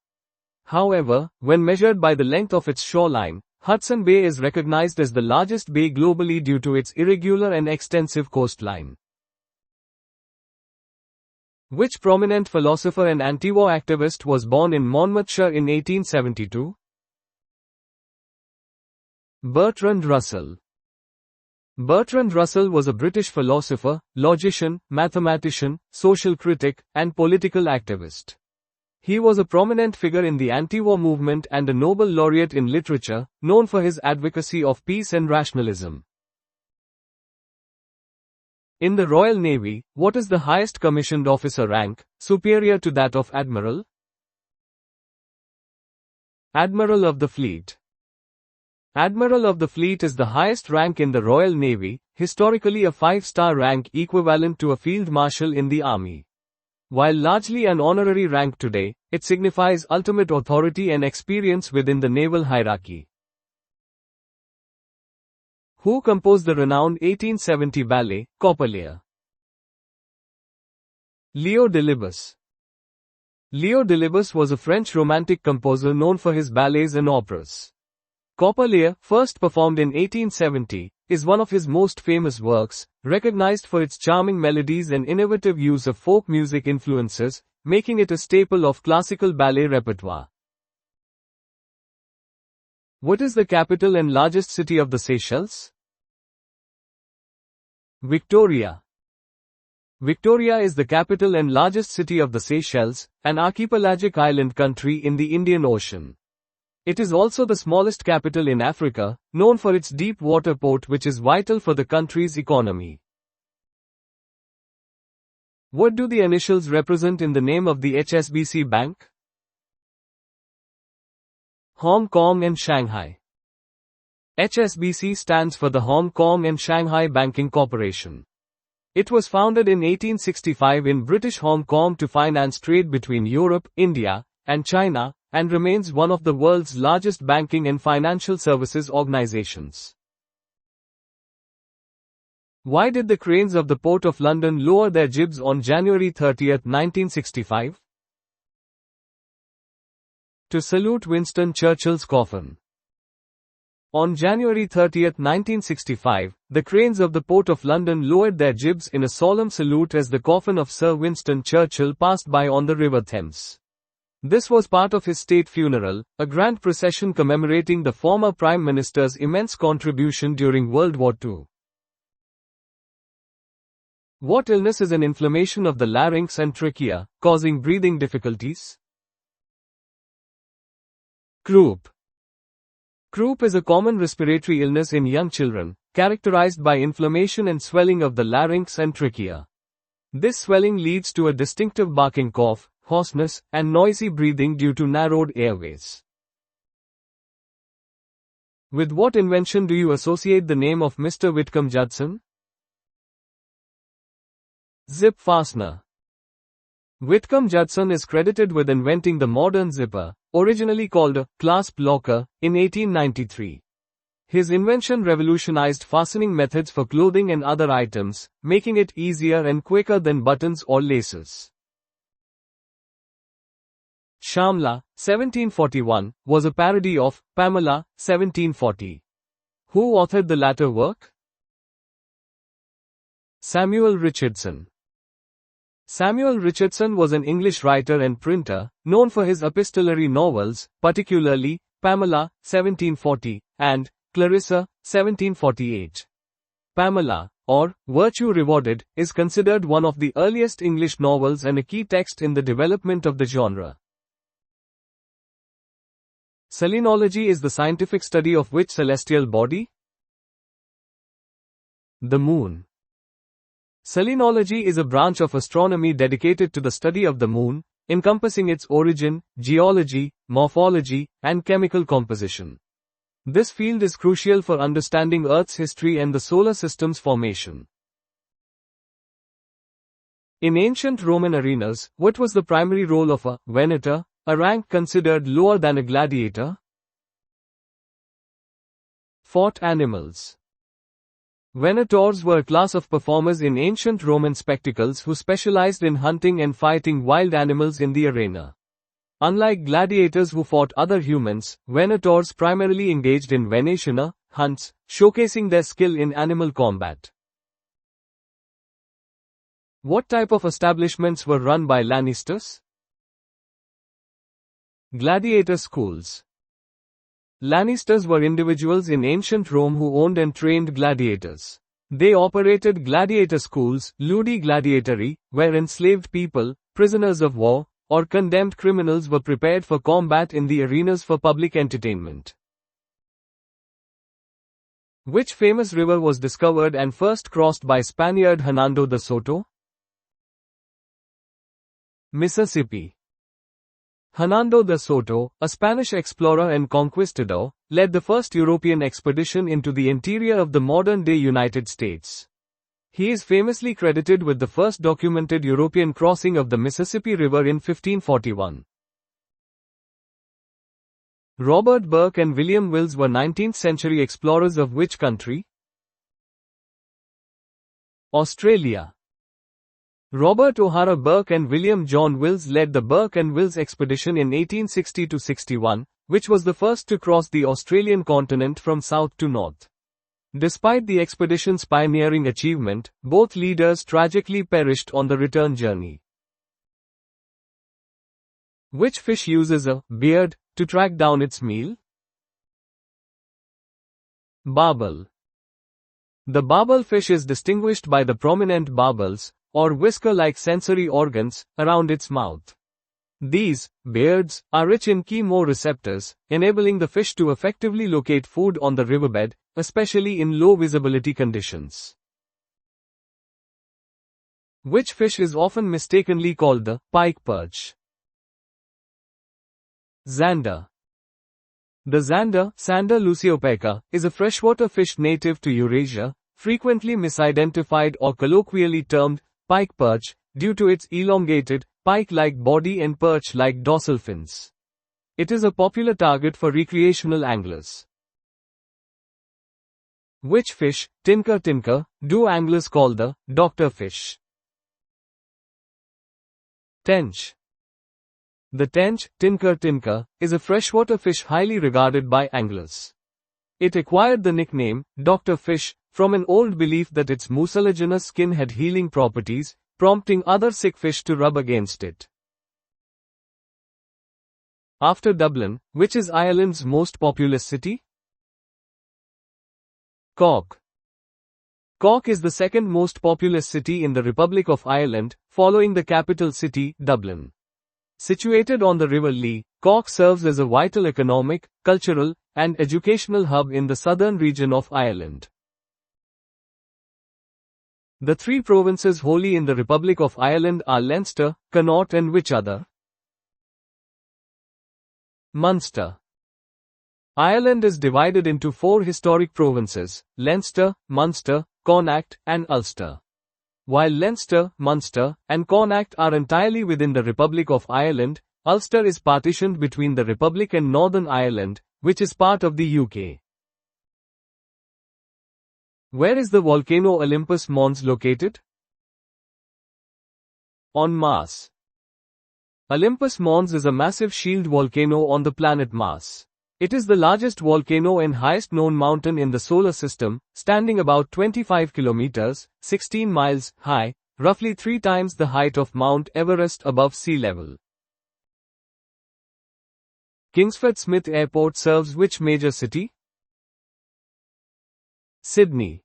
However, when measured by the length of its shoreline, Hudson Bay is recognized as the largest bay globally due to its irregular and extensive coastline. Which prominent philosopher and anti-war activist was born in Monmouthshire in 1872? Bertrand Russell. Bertrand Russell was a British philosopher, logician, mathematician, social critic, and political activist. He was a prominent figure in the anti-war movement and a Nobel laureate in literature, known for his advocacy of peace and rationalism. In the Royal Navy, what is the highest commissioned officer rank, superior to that of Admiral? Admiral of the Fleet. Admiral of the Fleet is the highest rank in the Royal Navy, historically a 5-star rank equivalent to a Field Marshal in the Army. While largely an honorary rank today, it signifies ultimate authority and experience within the naval hierarchy. Who composed the renowned 1870 ballet, Copperlear? Leo Delibes. Leo Delibes was a French romantic composer known for his ballets and operas. Copperlear, first performed in 1870, is one of his most famous works, recognized for its charming melodies and innovative use of folk music influences, making it a staple of classical ballet repertoire. What is the capital and largest city of the Seychelles? Victoria. Victoria is the capital and largest city of the Seychelles, an archipelagic island country in the Indian Ocean. It is also the smallest capital in Africa, known for its deep water port which is vital for the country's economy. What do the initials represent in the name of the HSBC Bank? Hong Kong and Shanghai. HSBC stands for the Hong Kong and Shanghai Banking Corporation. It was founded in 1865 in British Hong Kong to finance trade between Europe, India, and China, and remains one of the world's largest banking and financial services organizations. Why did the cranes of the Port of London lower their jibs on January 30, 1965? To salute Winston Churchill's coffin. On January 30, 1965, the cranes of the Port of London lowered their jibs in a solemn salute as the coffin of Sir Winston Churchill passed by on the River Thames. This was part of his state funeral, a grand procession commemorating the former Prime Minister's immense contribution during World War II. What illness is an inflammation of the larynx and trachea, causing breathing difficulties? Croup. Croup is a common respiratory illness in young children, characterized by inflammation and swelling of the larynx and trachea. This swelling leads to a distinctive barking cough, hoarseness, and noisy breathing due to narrowed airways. With what invention do you associate the name of Mr. Whitcomb Judson? Zip fastener. Whitcomb Judson is credited with inventing the modern zipper, originally called a clasp locker, in 1893. His invention revolutionized fastening methods for clothing and other items, making it easier and quicker than buttons or laces. Shamla, 1741, was a parody of Pamela, 1740. Who authored the latter work? Samuel Richardson. Samuel Richardson was an English writer and printer, known for his epistolary novels, particularly Pamela, 1740, and Clarissa, 1748. Pamela, or Virtue Rewarded, is considered one of the earliest English novels and a key text in the development of the genre. Selenology is the scientific study of which celestial body? The moon. Selenology is a branch of astronomy dedicated to the study of the moon, encompassing its origin, geology, morphology, and chemical composition. This field is crucial for understanding Earth's history and the solar system's formation. In ancient Roman arenas, what was the primary role of a venator, a rank considered lower than a gladiator? Fought animals. Venators were a class of performers in ancient Roman spectacles who specialized in hunting and fighting wild animals in the arena. Unlike gladiators who fought other humans, venators primarily engaged in venation hunts, showcasing their skill in animal combat. What type of establishments were run by Lannisters? Gladiator schools. Lannisters were individuals in ancient Rome who owned and trained gladiators. They operated gladiator schools, ludi gladiatori, where enslaved people, prisoners of war, or condemned criminals were prepared for combat in the arenas for public entertainment. Which famous river was discovered and first crossed by Spaniard Hernando de Soto? Mississippi. Hernando de Soto, a Spanish explorer and conquistador, led the first European expedition into the interior of the modern-day United States. He is famously credited with the first documented European crossing of the Mississippi River in 1541. Robert Burke and William Wills were 19th-century explorers of which country? Australia. Robert O'Hara Burke and William John Wills led the Burke and Wills expedition in 1860-61, which was the first to cross the Australian continent from south to north. Despite the expedition's pioneering achievement, both leaders tragically perished on the return journey. Which fish uses a beard to track down its meal? Barbel. The barbel fish is distinguished by the prominent barbels, or whisker-like sensory organs, around its mouth. These beards are rich in chemoreceptors, enabling the fish to effectively locate food on the riverbed, especially in low visibility conditions. Which fish is often mistakenly called the pike perch? Zander. The zander, Zander luciopeca, is a freshwater fish native to Eurasia, frequently misidentified or colloquially termed pike perch, due to its elongated, pike-like body and perch-like dorsal fins. It is a popular target for recreational anglers. Which fish, tinker, do anglers call the doctor fish? Tench. The tench, tinker, is a freshwater fish highly regarded by anglers. It acquired the nickname, doctor fish, from an old belief that its mucilaginous skin had healing properties, prompting other sick fish to rub against it. After Dublin, which is Ireland's most populous city? Cork. Cork is the second most populous city in the Republic of Ireland, following the capital city, Dublin. Situated on the River Lee, Cork serves as a vital economic, cultural, and educational hub in the southern region of Ireland. The three provinces wholly in the Republic of Ireland are Leinster, Connaught and which other? Munster. Ireland is divided into four historic provinces, Leinster, Munster, Connaught, and Ulster. While Leinster, Munster, and Connaught are entirely within the Republic of Ireland, Ulster is partitioned between the Republic and Northern Ireland, which is part of the UK. Where is the volcano Olympus Mons located? On Mars. Olympus Mons is a massive shield volcano on the planet Mars. It is the largest volcano and highest known mountain in the solar system, standing about 25 kilometers, 16 miles, high, roughly 3 times the height of Mount Everest above sea level. Kingsford Smith Airport serves which major city? Sydney.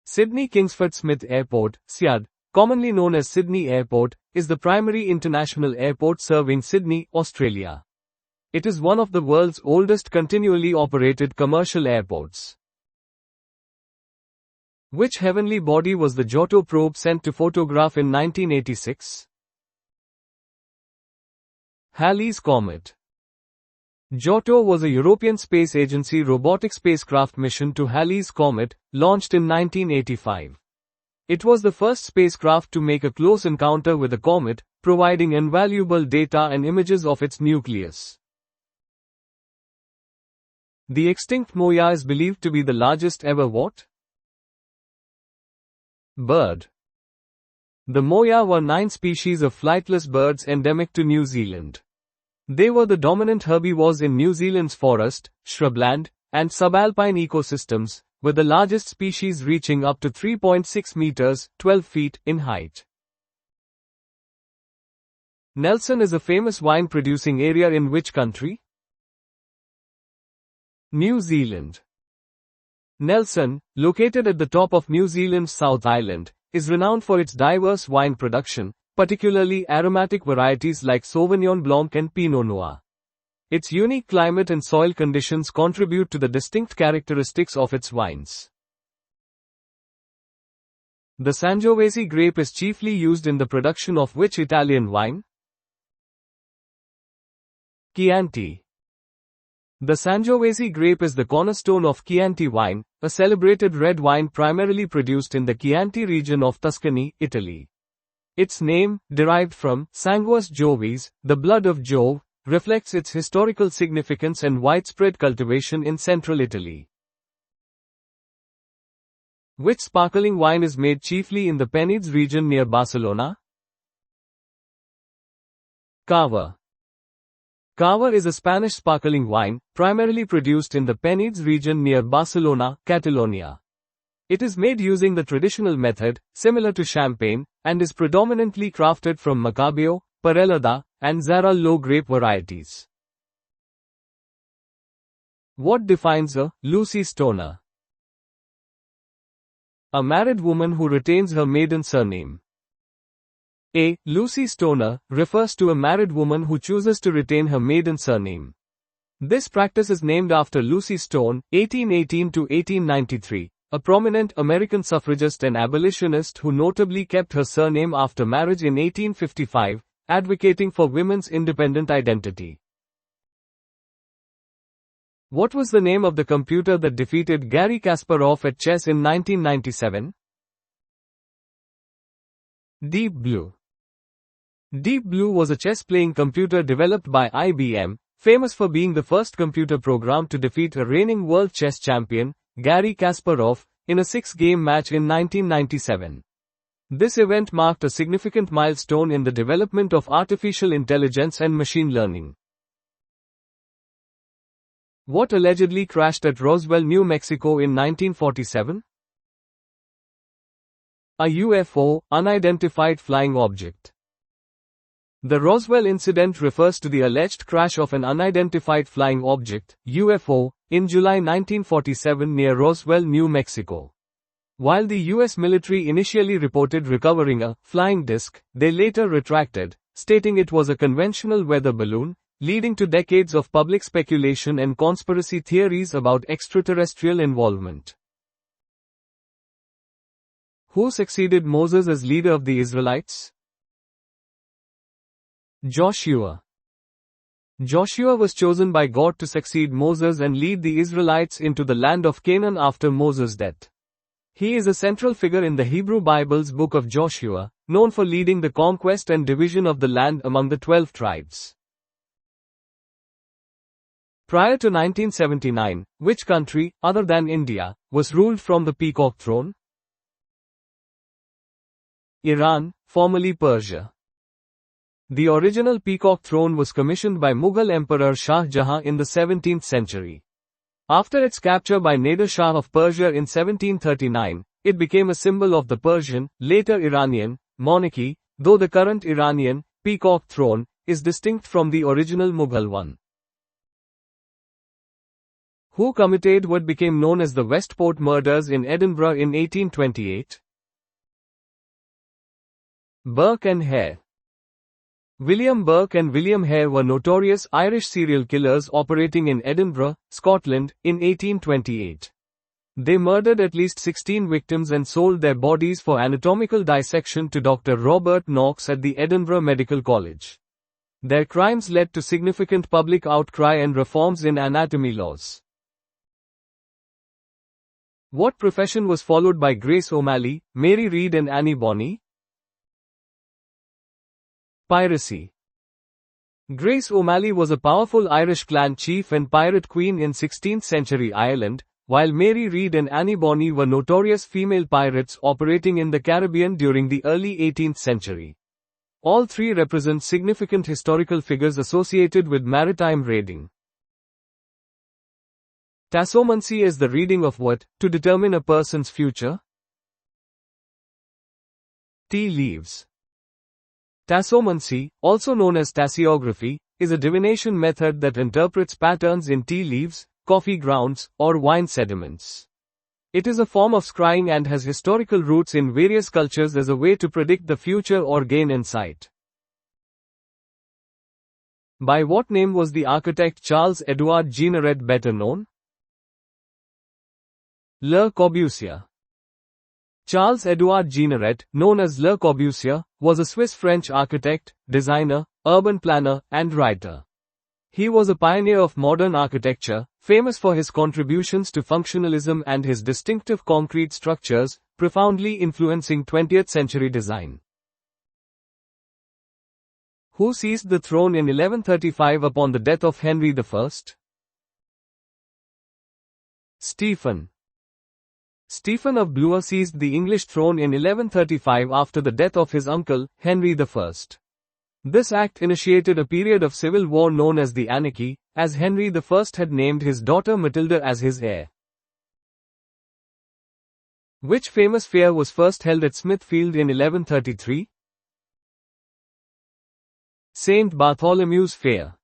Sydney Kingsford Smith Airport, SIAD, commonly known as Sydney Airport, is the primary international airport serving Sydney, Australia. It is one of the world's oldest continually operated commercial airports. Which heavenly body was the Giotto probe sent to photograph in 1986? Halley's Comet. Giotto was a European Space Agency robotic spacecraft mission to Halley's Comet, launched in 1985. It was the first spacecraft to make a close encounter with a comet, providing invaluable data and images of its nucleus. The extinct moya is believed to be the largest ever what? Bird. The moya were 9 species of flightless birds endemic to New Zealand. They were the dominant herbivores in New Zealand's forest, shrubland, and subalpine ecosystems, with the largest species reaching up to 3.6 meters, 12 feet, in height. Nelson is a famous wine-producing area in which country? New Zealand. Nelson, located at the top of New Zealand's South Island, is renowned for its diverse wine production, particularly aromatic varieties like Sauvignon Blanc and Pinot Noir. Its unique climate and soil conditions contribute to the distinct characteristics of its wines. The Sangiovese grape is chiefly used in the production of which Italian wine? Chianti. The Sangiovese grape is the cornerstone of Chianti wine, a celebrated red wine primarily produced in the Chianti region of Tuscany, Italy. Its name, derived from Sanguis Jovis, the blood of Jove, reflects its historical significance and widespread cultivation in central Italy. Which sparkling wine is made chiefly in the Penedès region near Barcelona? Cava. Cava is a Spanish sparkling wine, primarily produced in the Penedès region near Barcelona, Catalonia. It is made using the traditional method, similar to champagne, and is predominantly crafted from Macabeo, Parellada, and Xarel-lo grape varieties. What defines a Lucy Stoner? A married woman who retains her maiden surname. A Lucy Stoner refers to a married woman who chooses to retain her maiden surname. This practice is named after Lucy Stone, 1818 to 1893, a prominent American suffragist and abolitionist who notably kept her surname after marriage in 1855, advocating for women's independent identity. What was the name of the computer that defeated Garry Kasparov at chess in 1997? Deep Blue. Deep Blue was a chess-playing computer developed by IBM, famous for being the first computer program to defeat a reigning world chess champion, Garry Kasparov, in a 6-game match in 1997. This event marked a significant milestone in the development of artificial intelligence and machine learning. What allegedly crashed at Roswell, New Mexico in 1947? A UFO, unidentified flying object. The Roswell incident refers to the alleged crash of an unidentified flying object, UFO, in July 1947 near Roswell, New Mexico. While the US military initially reported recovering a flying disc, they later retracted, stating it was a conventional weather balloon, leading to decades of public speculation and conspiracy theories about extraterrestrial involvement. Who succeeded Moses as leader of the Israelites? Joshua. Joshua was chosen by God to succeed Moses and lead the Israelites into the land of Canaan after Moses' death. He is a central figure in the Hebrew Bible's book of Joshua, known for leading the conquest and division of the land among the 12 tribes. Prior to 1979, which country, other than India, was ruled from the Peacock Throne? Iran, formerly Persia. The original Peacock Throne was commissioned by Mughal Emperor Shah Jahan in the 17th century. After its capture by Nader Shah of Persia in 1739, it became a symbol of the Persian, later Iranian, monarchy, though the current Iranian, Peacock Throne, is distinct from the original Mughal one. Who committed what became known as the Westport murders in Edinburgh in 1828? Burke and Hare. William Burke and William Hare were notorious Irish serial killers operating in Edinburgh, Scotland, in 1828. They murdered at least 16 victims and sold their bodies for anatomical dissection to Dr. Robert Knox at the Edinburgh Medical College. Their crimes led to significant public outcry and reforms in anatomy laws. What profession was followed by Grace O'Malley, Mary Read and Annie Bonny? Piracy. Grace O'Malley was a powerful Irish clan chief and pirate queen in 16th century Ireland, while Mary Read and Annie Bonny were notorious female pirates operating in the Caribbean during the early 18th century. All three represent significant historical figures associated with maritime raiding. Tassomancy is the reading of what, to determine a person's future? Tea leaves. Tassomancy, also known as tasseography, is a divination method that interprets patterns in tea leaves, coffee grounds, or wine sediments. It is a form of scrying and has historical roots in various cultures as a way to predict the future or gain insight. By what name was the architect Charles Edouard Jeanneret better known? Le Corbusier. Charles Edouard Jeanneret, known as Le Corbusier, was a Swiss-French architect, designer, urban planner, and writer. He was a pioneer of modern architecture, famous for his contributions to functionalism and his distinctive concrete structures, profoundly influencing 20th century design. Who seized the throne in 1135 upon the death of Henry I? Stephen. Stephen of Blois seized the English throne in 1135 after the death of his uncle, Henry I. This act initiated a period of civil war known as the Anarchy, as Henry I had named his daughter Matilda as his heir. Which famous fair was first held at Smithfield in 1133? St. Bartholomew's Fair.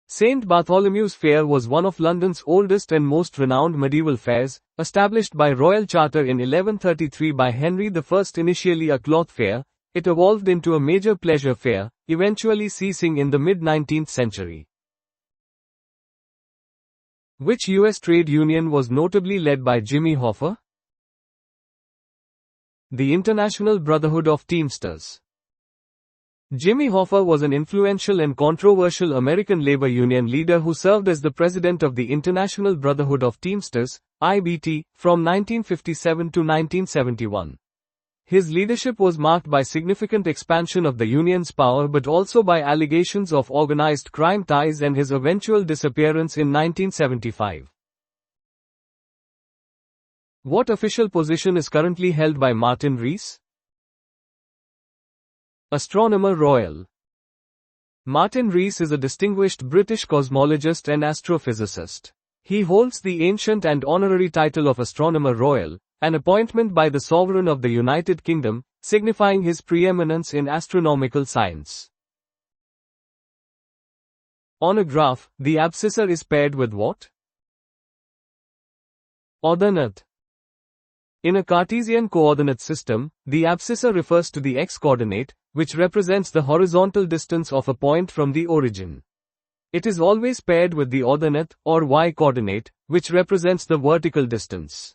St. Bartholomew's Fair was one of London's oldest and most renowned medieval fairs, established by royal charter in 1133 by Henry I. Initially a cloth fair, it evolved into a major pleasure fair, eventually ceasing in the mid-19th century. Which U.S. trade union was notably led by Jimmy Hoffa? The International Brotherhood of Teamsters. Jimmy Hoffa was an influential and controversial American labor union leader who served as the president of the International Brotherhood of Teamsters, IBT, from 1957 to 1971. His leadership was marked by significant expansion of the Union's power but also by allegations of organized crime ties and his eventual disappearance in 1975. What official position is currently held by Martin Rees? Astronomer Royal. Martin Rees is a distinguished British cosmologist and astrophysicist. He holds the ancient and honorary title of Astronomer Royal, an appointment by the Sovereign of the United Kingdom, signifying his preeminence in astronomical science. On a graph, the abscissor is paired with what? Ordinate. In a Cartesian coordinate system, the abscissor refers to the x-coordinate, which represents the horizontal distance of a point from the origin. It is always paired with the ordinate, or y-coordinate, which represents the vertical distance.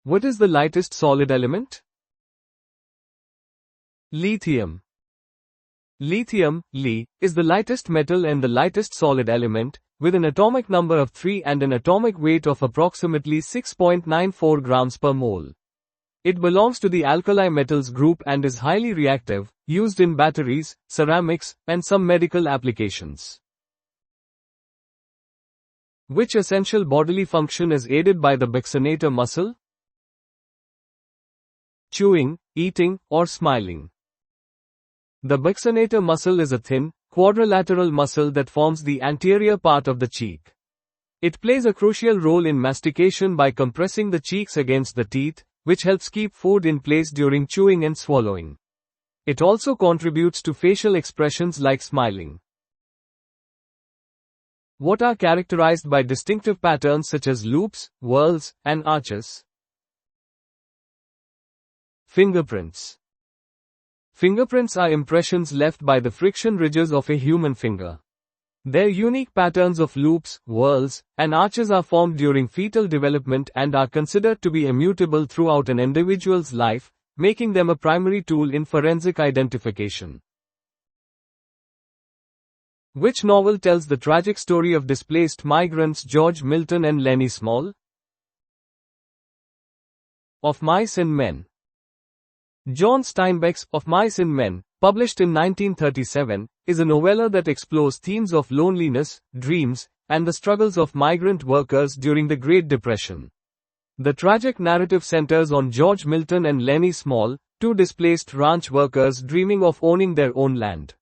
What is the lightest solid element? Lithium. Lithium, Li, is the lightest metal and the lightest solid element, with an atomic number of 3 and an atomic weight of approximately 6.94 grams per mole. It belongs to the alkali metals group and is highly reactive, used in batteries, ceramics, and some medical applications. Which essential bodily function is aided by the buccinator muscle? Chewing, eating, or smiling. The buccinator muscle is a thin, quadrilateral muscle that forms the anterior part of the cheek. It plays a crucial role in mastication by compressing the cheeks against the teeth, which helps keep food in place during chewing and swallowing. It also contributes to facial expressions like smiling. What are characterized by distinctive patterns such as loops, whorls, and arches? Fingerprints. Fingerprints are impressions left by the friction ridges of a human finger. Their unique patterns of loops, whorls, and arches are formed during fetal development and are considered to be immutable throughout an individual's life, making them a primary tool in forensic identification. Which novel tells the tragic story of displaced migrants George Milton and Lennie Small? Of Mice and Men. John Steinbeck's Of Mice and Men, published in 1937, is a novella that explores themes of loneliness, dreams, and the struggles of migrant workers during the Great Depression. The tragic narrative centers on George Milton and Lennie Small, two displaced ranch workers dreaming of owning their own land.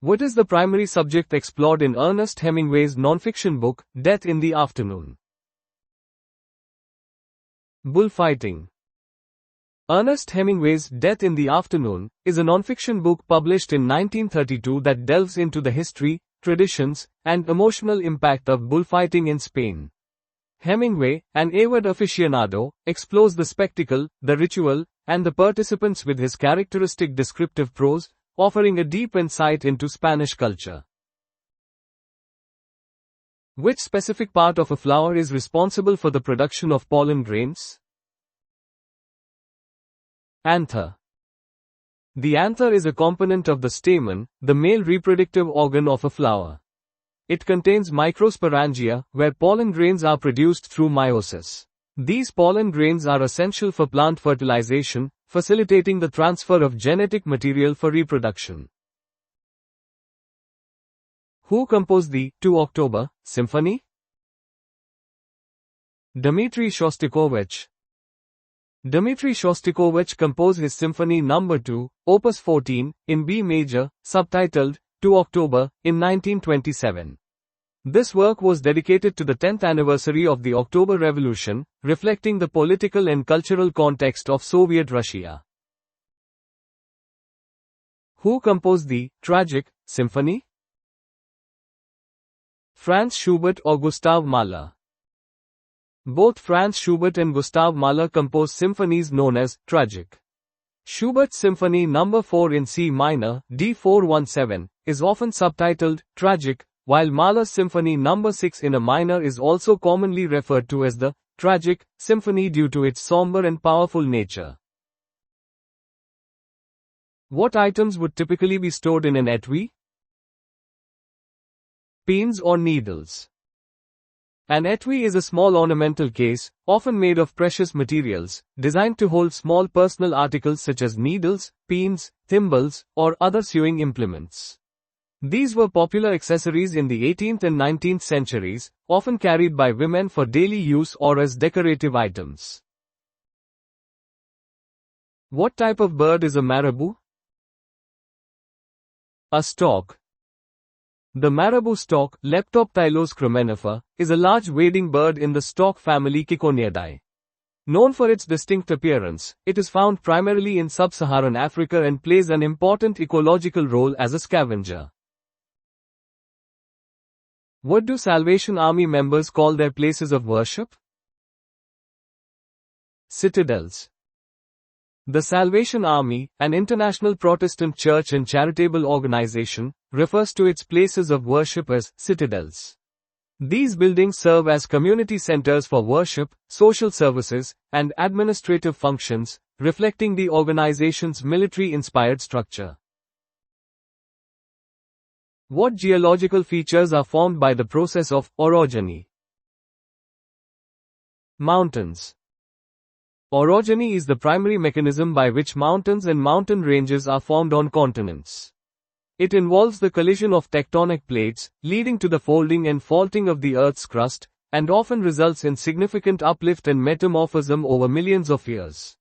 What is the primary subject explored in Ernest Hemingway's nonfiction book, Death in the Afternoon? Bullfighting. Ernest Hemingway's Death in the Afternoon is a nonfiction book published in 1932 that delves into the history, traditions, and emotional impact of bullfighting in Spain. Hemingway, an avid aficionado, explores the spectacle, the ritual, and the participants with his characteristic descriptive prose, offering a deep insight into Spanish culture. Which specific part of a flower is responsible for the production of pollen grains? Anther. The anther is a component of the stamen, the male reproductive organ of a flower. It contains microsporangia, where pollen grains are produced through meiosis. These pollen grains are essential for plant fertilization, facilitating the transfer of genetic material for reproduction. Who composed the 2 October Symphony? Dmitri Shostakovich. Dmitri Shostakovich composed his Symphony No. 2, Opus 14, in B major, subtitled 2 October, in 1927. This work was dedicated to the 10th anniversary of the October Revolution, reflecting the political and cultural context of Soviet Russia. Who composed the Tragic Symphony? Franz Schubert or Gustav Mahler. Both Franz Schubert and Gustav Mahler composed symphonies known as tragic. Schubert's Symphony No. 4 in C minor, D417, is often subtitled tragic, while Mahler's Symphony No. 6 in A minor is also commonly referred to as the tragic symphony due to its somber and powerful nature. What items would typically be stored in an etui? Pins or needles. An etui is a small ornamental case, often made of precious materials, designed to hold small personal articles such as needles, pins, thimbles, or other sewing implements. These were popular accessories in the 18th and 19th centuries, often carried by women for daily use or as decorative items. What type of bird is a marabou? A stork. The marabou stork, Leptoptylos chromenifer, is a large wading bird in the stork family Ciconiidae. Known for its distinct appearance, it is found primarily in sub-Saharan Africa and plays an important ecological role as a scavenger. What do Salvation Army members call their places of worship? Citadels. The Salvation Army, an international Protestant church and charitable organization, refers to its places of worship as citadels. These buildings serve as community centers for worship, social services, and administrative functions, reflecting the organization's military-inspired structure. What geological features are formed by the process of orogeny? Mountains. Orogeny is the primary mechanism by which mountains and mountain ranges are formed on continents. It involves the collision of tectonic plates, leading to the folding and faulting of the Earth's crust, and often results in significant uplift and metamorphism over millions of years.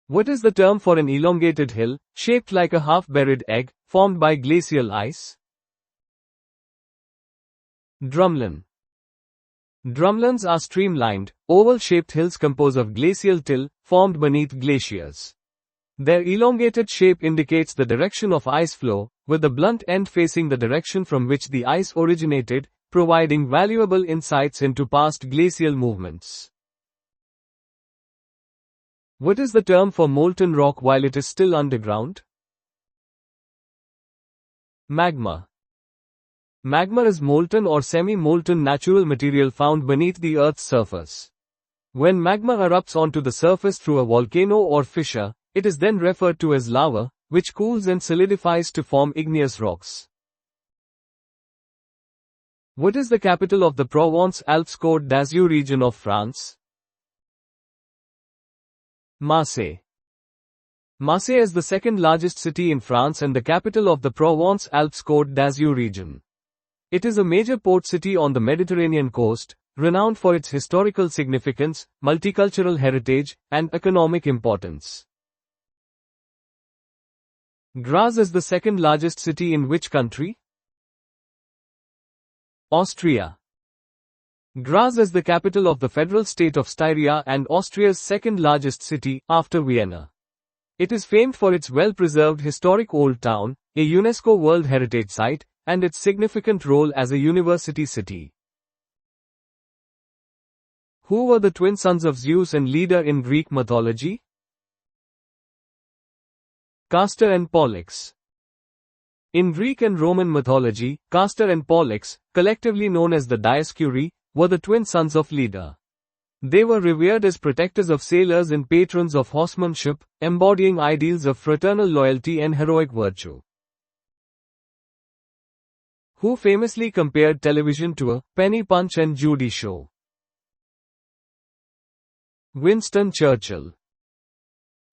What is the term for an elongated hill, shaped like a half-buried egg, formed by glacial ice? Drumlin. Drumlins are streamlined, oval-shaped hills composed of glacial till, formed beneath glaciers. Their elongated shape indicates the direction of ice flow, with the blunt end facing the direction from which the ice originated, providing valuable insights into past glacial movements. What is the term for molten rock while it is still underground? Magma. Magma is molten or semi-molten natural material found beneath the Earth's surface. When magma erupts onto the surface through a volcano or fissure, it is then referred to as lava, which cools and solidifies to form igneous rocks. What is the capital of the Provence-Alpes-Côte d'Azur region of France? Marseille. Marseille is the second largest city in France and the capital of the Provence-Alpes-Côte d'Azur region. It is a major port city on the Mediterranean coast, renowned for its historical significance, multicultural heritage, and economic importance. Graz is the second largest city in which country? Austria. Graz is the capital of the federal state of Styria and Austria's second largest city, after Vienna. It is famed for its well-preserved historic old town, a UNESCO World Heritage Site, and its significant role as a university city. Who were the twin sons of Zeus and Leda in Greek mythology? Castor and Pollux. In Greek and Roman mythology, Castor and Pollux, collectively known as the Dioscuri, were the twin sons of Leda. They were revered as protectors of sailors and patrons of horsemanship, embodying ideals of fraternal loyalty and heroic virtue. Who famously compared television to a penny punch and Judy show? Winston Churchill.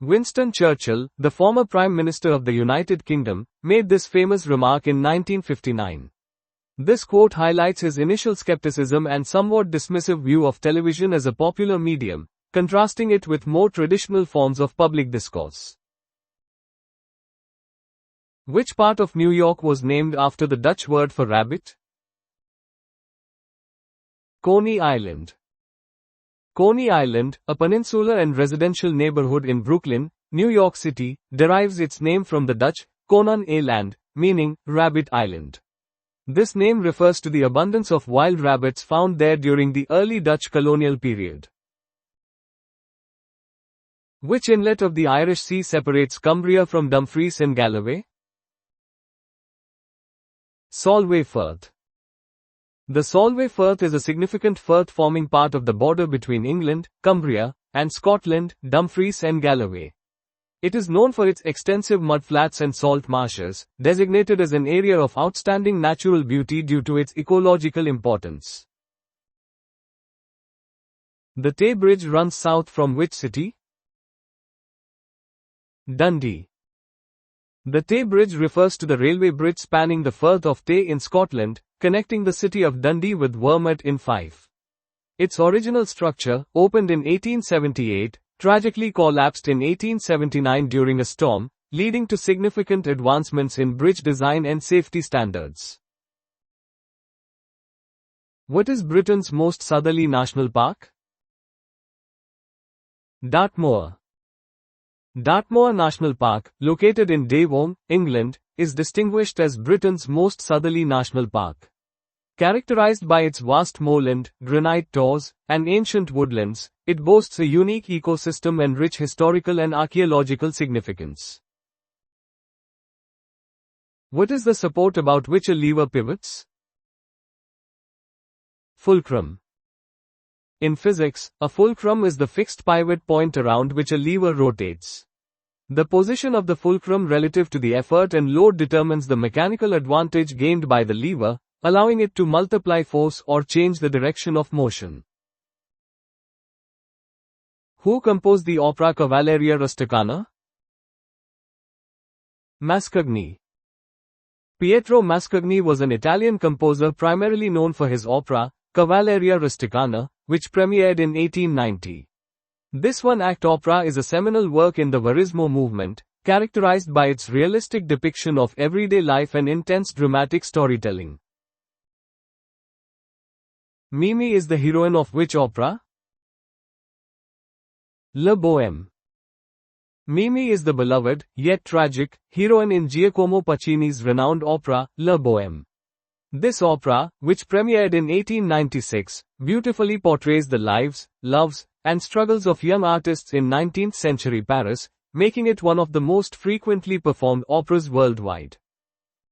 Winston Churchill, the former Prime Minister of the United Kingdom, made this famous remark in 1959. This quote highlights his initial skepticism and somewhat dismissive view of television as a popular medium, contrasting it with more traditional forms of public discourse. Which part of New York was named after the Dutch word for rabbit? Coney Island. Coney Island, a peninsular and residential neighborhood in Brooklyn, New York City, derives its name from the Dutch, Konan Eiland, meaning Rabbit Island. This name refers to the abundance of wild rabbits found there during the early Dutch colonial period. Which inlet of the Irish Sea separates Cumbria from Dumfries and Galloway? Solway Firth. The Solway Firth is a significant firth forming part of the border between England, Cumbria, and Scotland, Dumfries and Galloway. It is known for its extensive mudflats and salt marshes, designated as an area of outstanding natural beauty due to its ecological importance. The Tay Bridge runs south from which city? Dundee. The Tay Bridge refers to the railway bridge spanning the Firth of Tay in Scotland, connecting the city of Dundee with Wermet in Fife. Its original structure, opened in 1878, tragically collapsed in 1879 during a storm, leading to significant advancements in bridge design and safety standards. What is Britain's most southerly national park? Dartmoor. Dartmoor National Park, located in Devon, England, is distinguished as Britain's most southerly national park. Characterized by its vast moorland, granite tors, and ancient woodlands, it boasts a unique ecosystem and rich historical and archaeological significance. What is the support about which a lever pivots? Fulcrum. In physics, a fulcrum is the fixed pivot point around which a lever rotates. The position of the fulcrum relative to the effort and load determines the mechanical advantage gained by the lever, allowing it to multiply force or change the direction of motion. Who composed the opera Cavalleria Rusticana? Mascagni. Pietro Mascagni was an Italian composer primarily known for his opera, Cavalleria Rusticana, which premiered in 1890. This one-act opera is a seminal work in the Verismo movement, characterized by its realistic depiction of everyday life and intense dramatic storytelling. Mimi is the heroine of which opera? La Bohème. Mimi is the beloved, yet tragic, heroine in Giacomo Puccini's renowned opera, La Bohème. This opera, which premiered in 1896, beautifully portrays the lives, loves, and struggles of young artists in 19th-century Paris, making it one of the most frequently performed operas worldwide.